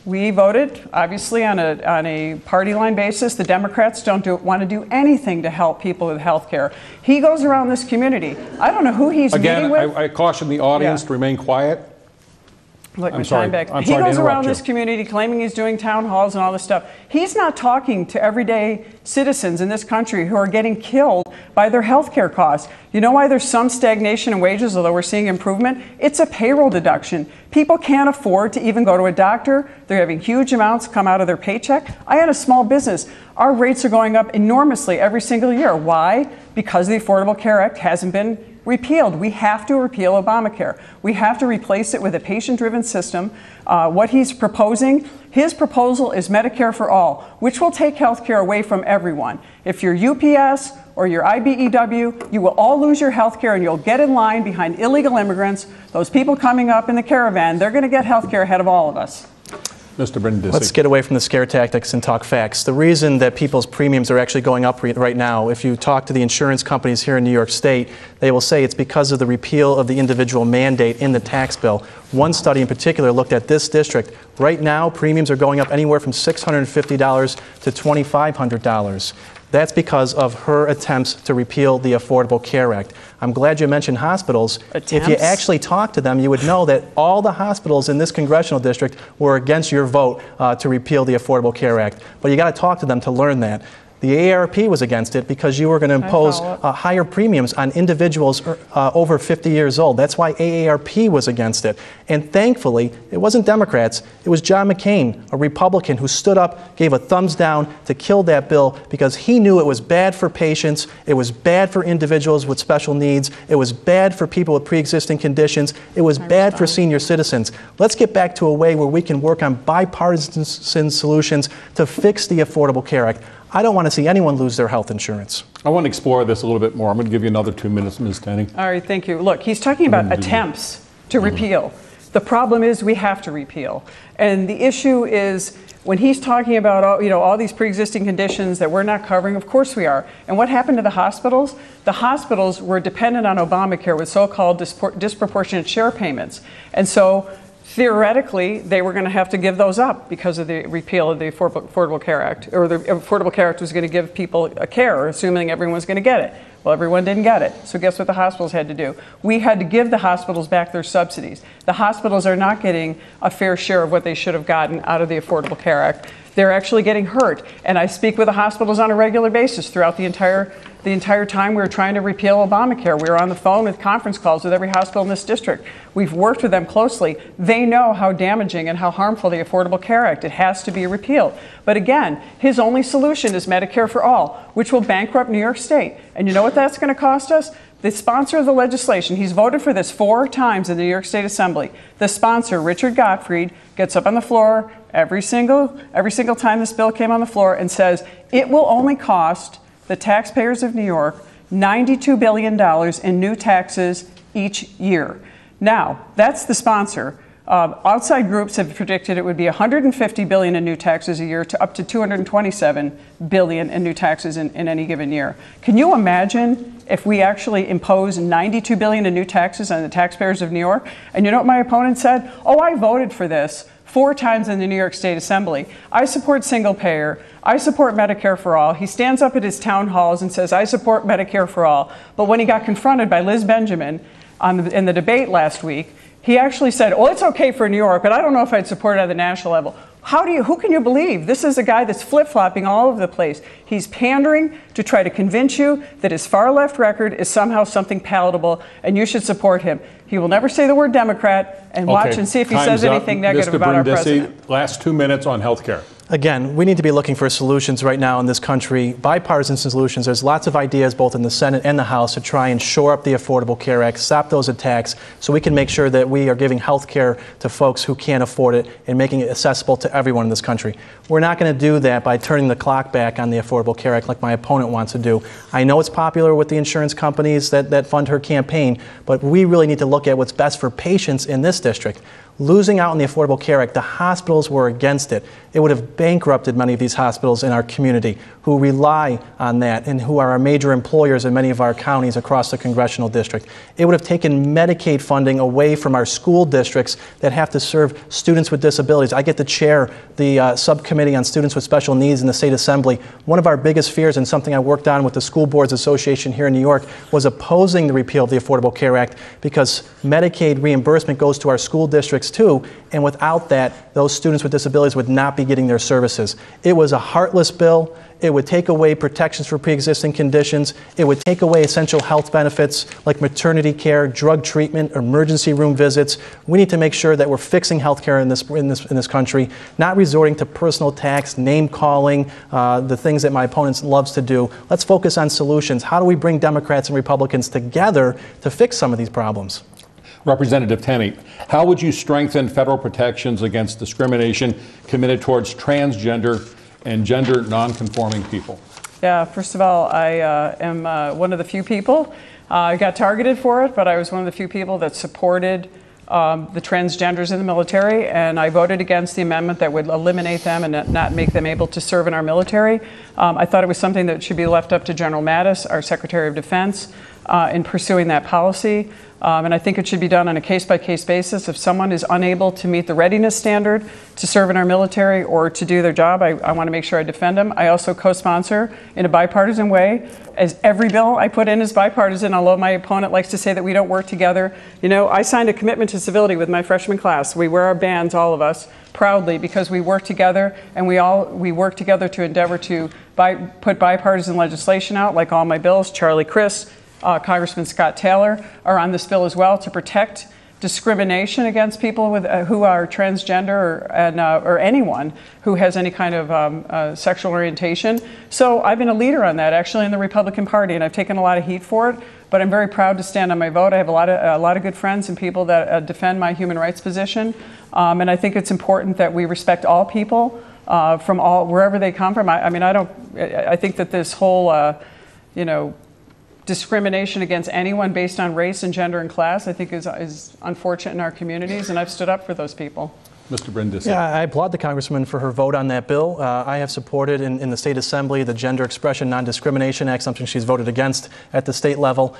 We voted, obviously, on a party line basis. The Democrats don't want to do anything to help people with health care. He goes around this community. I don't know who he's meeting with. Again, I caution the audience to remain quiet. Look, he goes around this community claiming he's doing town halls and all this stuff. He's not talking to everyday citizens in this country who are getting killed by their health care costs. You know why there's some stagnation in wages, although we're seeing improvement? It's a payroll deduction. People can't afford to even go to a doctor. They're having huge amounts come out of their paycheck. I had a small business. Our rates are going up enormously every single year. Why? Because the Affordable Care Act hasn't been repealed. We have to repeal Obamacare. We have to replace it with a patient-driven system. What he's proposing, his proposal is Medicare for all, which will take health care away from everyone. If you're UPS or you're IBEW, you will all lose your health care and you'll get in line behind illegal immigrants. Those people coming up in the caravan, they're going to get health care ahead of all of us. Mr. Brindisi. Let's get away from the scare tactics and talk facts. The reason that people's premiums are actually going up right now, if you talk to the insurance companies here in New York State, they will say it's because of the repeal of the individual mandate in the tax bill. One study in particular looked at this district. Right now, premiums are going up anywhere from $650 to $2,500. That's because of her attempts to repeal the Affordable Care Act. I'm glad you mentioned hospitals. If you actually talk to them, you would know that all the hospitals in this congressional district were against your vote to repeal the Affordable Care Act. But you got to talk to them to learn that. The AARP was against it because you were going to impose higher premiums on individuals over 50 years old. That's why AARP was against it. And thankfully, it wasn't Democrats. It was John McCain, a Republican, who stood up, gave a thumbs down to kill that bill because he knew it was bad for patients, it was bad for individuals with special needs, it was bad for people with pre-existing conditions, it was bad for senior citizens. Let's get back to a way where we can work on bipartisan solutions to fix the Affordable Care Act. I don't want to see anyone lose their health insurance. I want to explore this a little bit more. I'm going to give you another 2 minutes, Ms. Tenney. All right, thank you. Look, he's talking about attempts to repeal. The problem is we have to repeal. And the issue is when he's talking about all these pre-existing conditions that we're not covering, of course we are. And what happened to the hospitals? The hospitals were dependent on Obamacare with so-called disproportionate share payments. And so theoretically, they were going to have to give those up because of the repeal of the Affordable Care Act, or the Affordable Care Act was going to give people a care, assuming everyone was going to get it. Well, everyone didn't get it. So guess what the hospitals had to do? We had to give the hospitals back their subsidies. The hospitals are not getting a fair share of what they should have gotten out of the Affordable Care Act. They're actually getting hurt. And I speak with the hospitals on a regular basis throughout the entire time we were trying to repeal Obamacare. We were on the phone with conference calls with every hospital in this district. We've worked with them closely. They know how damaging and how harmful the Affordable Care Act. It has to be repealed. But again, his only solution is Medicare for all, which will bankrupt New York State. And you know what that's going to cost us? The sponsor of the legislation, he's voted for this 4 times in the New York State Assembly. The sponsor, Richard Gottfried, gets up on the floor every single time this bill came on the floor and says it will only cost the taxpayers of New York $92 billion in new taxes each year. Now, that's the sponsor. Outside groups have predicted it would be $150 billion in new taxes a year to up to $227 billion in new taxes in any given year. Can you imagine if we actually impose $92 billion in new taxes on the taxpayers of New York? And you know what my opponent said? Oh, I voted for this 4 times in the New York State Assembly. I support single payer. I support Medicare for all. He stands up at his town halls and says, I support Medicare for all. But when he got confronted by Liz Benjamin in the debate last week, he actually said, oh, it's okay for New York, but I don't know if I'd support it at the national level. Who can you believe? This is a guy that's flip-flopping all over the place. He's pandering to try to convince you that his far-left record is somehow something palatable, and you should support him. He will never say the word Democrat, and watch and see if he says anything negative about our president. Last 2 minutes on health care. Again, we need to be looking for solutions right now in this country, bipartisan solutions. There's lots of ideas both in the Senate and the House to try and shore up the Affordable Care Act, stop those attacks, so we can make sure that we are giving health care to folks who can't afford it and making it accessible to everyone in this country. We're not going to do that by turning the clock back on the Affordable Care Act like my opponent wants to do. I know it's popular with the insurance companies that fund her campaign, but we really need to look at what's best for patients in this district. Losing out on the Affordable Care Act, the hospitals were against it. It would have bankrupted many of these hospitals in our community who rely on that and who are our major employers in many of our counties across the Congressional District. It would have taken Medicaid funding away from our school districts that have to serve students with disabilities. I get to chair the subcommittee on students with special needs in the State Assembly. One of our biggest fears, and something I worked on with the School Boards Association here in New York, was opposing the repeal of the Affordable Care Act because Medicaid reimbursement goes to our school districts too, and without that, those students with disabilities would not be getting their services. It was a heartless bill. It would take away protections for pre-existing conditions. It would take away essential health benefits like maternity care, drug treatment, emergency room visits. We need to make sure that we're fixing health care in this country, not resorting to personal attacks, name calling, the things that my opponent loves to do. Let's focus on solutions. How do we bring Democrats and Republicans together to fix some of these problems? Representative Tenney, how would you strengthen federal protections against discrimination committed towards transgender and gender nonconforming people? Yeah, first of all, I am one of the few people. I got targeted for it, but I was one of the few people that supported the transgenders in the military, and I voted against the amendment that would eliminate them and not make them able to serve in our military. I thought it was something that should be left up to General Mattis, our Secretary of Defense, in pursuing that policy. And I think it should be done on a case-by-case basis. If someone is unable to meet the readiness standard to serve in our military or to do their job, I want to make sure I defend them. I also co-sponsor in a bipartisan way, as every bill I put in is bipartisan, although my opponent likes to say that we don't work together. You know, I signed a commitment to civility with my freshman class. We wear our bands, all of us, proudly, because we work together, and we work together to endeavor to put bipartisan legislation out, like all my bills. Charlie Crist, Congressman Scott Taylor are on this bill as well to protect discrimination against people with, who are transgender or anyone who has any kind of sexual orientation. So I've been a leader on that, actually, in the Republican Party, and I've taken a lot of heat for it, but I'm very proud to stand on my vote. I have a lot of good friends and people that defend my human rights position, and I think it's important that we respect all people from wherever they come from. I think that this whole, discrimination against anyone based on race and gender and class, I think is unfortunate in our communities, and I've stood up for those people. Mr. Brindisi. Yeah, I applaud the Congressman for her vote on that bill. I have supported in the State Assembly the Gender Expression Non-Discrimination Act, something she's voted against at the state level.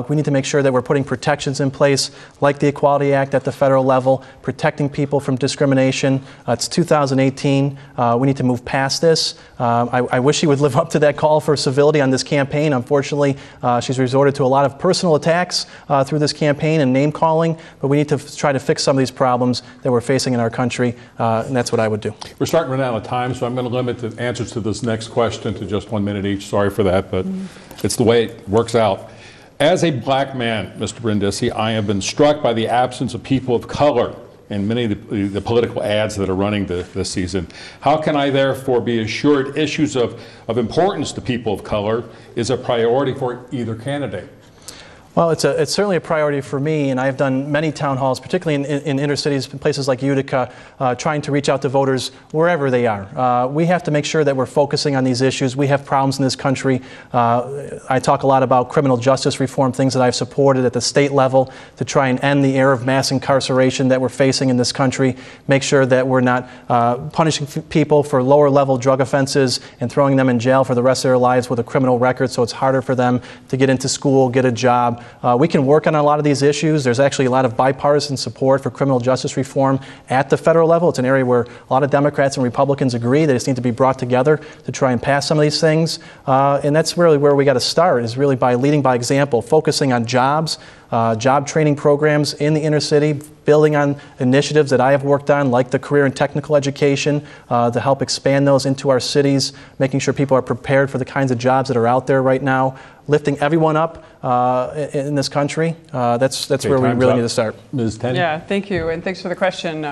We need to make sure that we're putting protections in place, like the Equality Act at the federal level, protecting people from discrimination. It's 2018. We need to move past this. I wish she would live up to that call for civility on this campaign. Unfortunately, she's resorted to a lot of personal attacks through this campaign and name-calling, but we need to try to fix some of these problems that we're facing in our country, and that's what I would do. We're starting to run out of time, so I'm going to limit the answers to this next question to just 1 minute each. Sorry for that, but it's the way it works out. As a black man, Mr. Brindisi, I have been struck by the absence of people of color in many of the political ads that are running this season. How can I therefore be assured issues of importance to people of color is a priority for either candidate? Well, it's certainly a priority for me, and I've done many town halls, particularly in inner cities, places like Utica, trying to reach out to voters wherever they are. We have to make sure that we're focusing on these issues. We have problems in this country. I talk a lot about criminal justice reform, things that I've supported at the state level to try and end the era of mass incarceration that we're facing in this country, make sure that we're not punishing people for lower level drug offenses and throwing them in jail for the rest of their lives with a criminal record, so it's harder for them to get into school, get a job. We can work on a lot of these issues. There's actually a lot of bipartisan support for criminal justice reform at the federal level. It's an area where a lot of Democrats and Republicans agree. They just need to be brought together to try and pass some of these things. And that's really where we got to start, is really by leading by example, focusing on jobs, job training programs in the inner city, building on initiatives that I have worked on, like the career and technical education, to help expand those into our cities, making sure people are prepared for the kinds of jobs that are out there right now. lifting everyone up in this country. That's where we really need to start. Ms. Tenney? Yeah, thank you, and thanks for the question.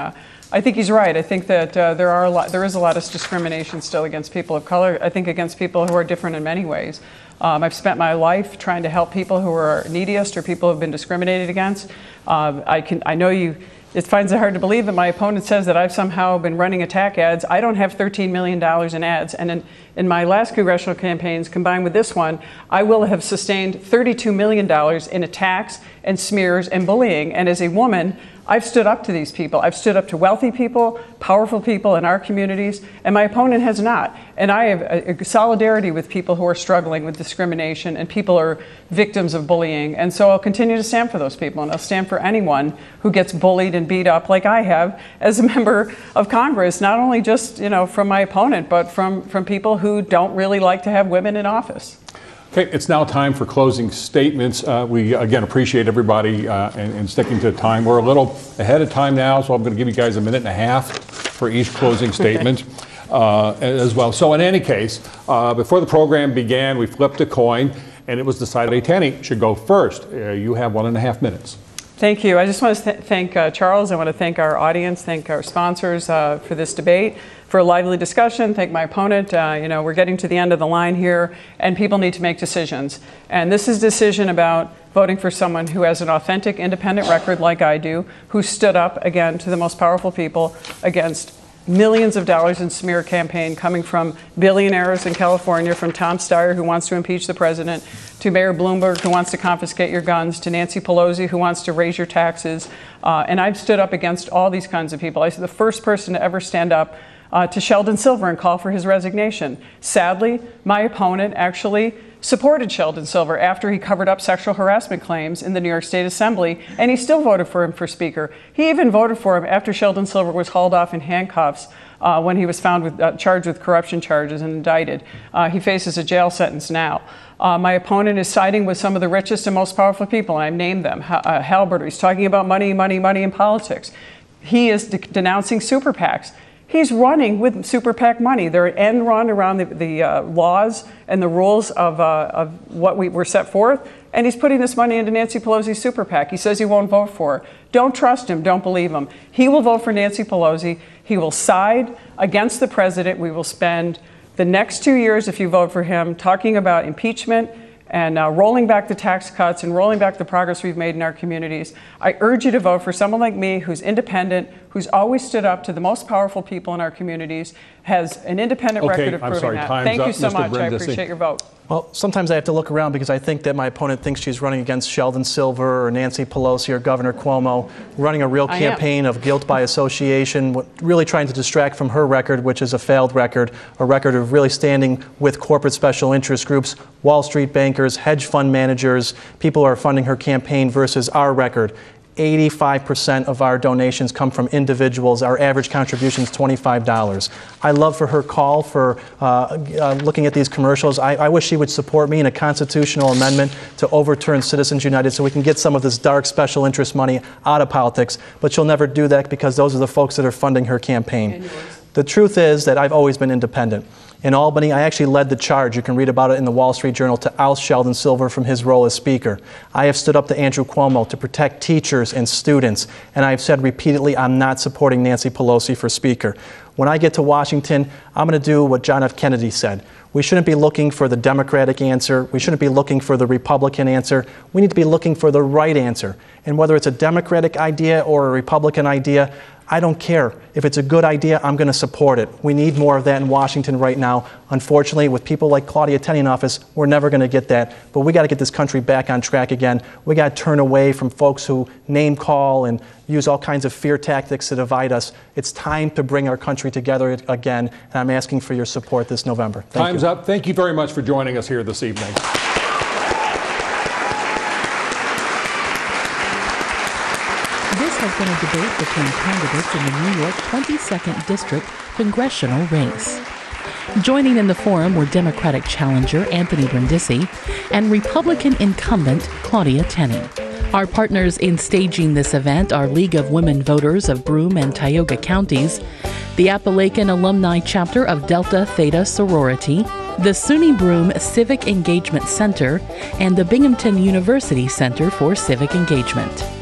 I think he's right. I think that there is a lot of discrimination still against people of color. I think against people who are different in many ways. I've spent my life trying to help people who are neediest or people who have been discriminated against. I know it finds it hard to believe that my opponent says that I've somehow been running attack ads. I don't have $13 million in ads. And in my last congressional campaigns, combined with this one, I will have sustained $32 million in attacks and smears and bullying. And as a woman, I've stood up to these people. I've stood up to wealthy people, powerful people in our communities, and my opponent has not. And I have a solidarity with people who are struggling with discrimination and people are victims of bullying. And so I'll continue to stand for those people, and I'll stand for anyone who gets bullied and beat up like I have as a member of Congress, not only just from my opponent, but from people who don't really like to have women in office. Okay, it's now time for closing statements. We, again, appreciate everybody and sticking to time. We're a little ahead of time now, so I'm going to give you guys a minute and a half for each closing statement as well. So in any case, before the program began, we flipped a coin, and it was decided Claudia Tenney should go first. You have 1.5 minutes. Thank you. I just want to thank Charles. I want to thank our audience, thank our sponsors for this debate, for a lively discussion, thank my opponent. We're getting to the end of the line here, and people need to make decisions. And this is a decision about voting for someone who has an authentic, independent record like I do, who stood up, again, to the most powerful people against millions of dollars in smear campaign coming from billionaires in California, from Tom Steyer, who wants to impeach the president, to Mayor Bloomberg, who wants to confiscate your guns, to Nancy Pelosi, who wants to raise your taxes. And I've stood up against all these kinds of people. I was the first person to ever stand up to Sheldon Silver and call for his resignation. Sadly, my opponent actually supported Sheldon Silver after he covered up sexual harassment claims in the New York State Assembly, and he still voted for him for Speaker. He even voted for him after Sheldon Silver was hauled off in handcuffs when he was found charged with corruption charges and indicted. He faces a jail sentence now. My opponent is siding with some of the richest and most powerful people, and I've named them. Halbert, he's talking about money, money, money in politics. He is denouncing super PACs. He's running with super PAC money. They're an end run around the laws and the rules of what we were set forth, and he's putting this money into Nancy Pelosi's super PAC. He says he won't vote for her. Don't trust him. Don't believe him. He will vote for Nancy Pelosi. He will side against the president. We will spend the next 2 years, if you vote for him, talking about impeachment and rolling back the tax cuts and rolling back the progress we've made in our communities. I urge you to vote for someone like me who's independent, who's always stood up to the most powerful people in our communities, has an independent record of proving that. Thank you so much. I appreciate your vote. Well, sometimes I have to look around because I think that my opponent thinks she's running against Sheldon Silver or Nancy Pelosi or Governor Cuomo, running a real campaign of guilt by association, really trying to distract from her record, which is a failed record, a record of really standing with corporate special interest groups, Wall Street bankers, hedge fund managers, people who are funding her campaign versus our record. 85% of our donations come from individuals. Our average contribution is $25. I love for her call for looking at these commercials. I wish she would support me in a constitutional amendment to overturn Citizens United so we can get some of this dark special interest money out of politics. But she'll never do that because those are the folks that are funding her campaign. The truth is that I've always been independent. In Albany, I actually led the charge, you can read about it in the Wall Street Journal, to oust Sheldon Silver from his role as Speaker. I have stood up to Andrew Cuomo to protect teachers and students, and I've said repeatedly I'm not supporting Nancy Pelosi for Speaker. When I get to Washington, I'm going to do what John F. Kennedy said. We shouldn't be looking for the Democratic answer. We shouldn't be looking for the Republican answer. We need to be looking for the right answer. And whether it's a Democratic idea or a Republican idea, I don't care. If it's a good idea, I'm going to support it. We need more of that in Washington right now. Unfortunately, with people like Claudia Tenney in office, we're never going to get that. But we got to get this country back on track again. We got to turn away from folks who name call and use all kinds of fear tactics to divide us. It's time to bring our country together again, and I'm asking for your support this November. Time's up. Thank you very much for joining us here this evening. This has been a debate between candidates in the New York 22nd District Congressional race. Joining in the forum were Democratic challenger Anthony Brindisi and Republican incumbent Claudia Tenney. Our partners in staging this event are League of Women Voters of Broome and Tioga counties, the Appalachian Alumni Chapter of Delta Theta Sorority, the SUNY Broome Civic Engagement Center, and the Binghamton University Center for Civic Engagement.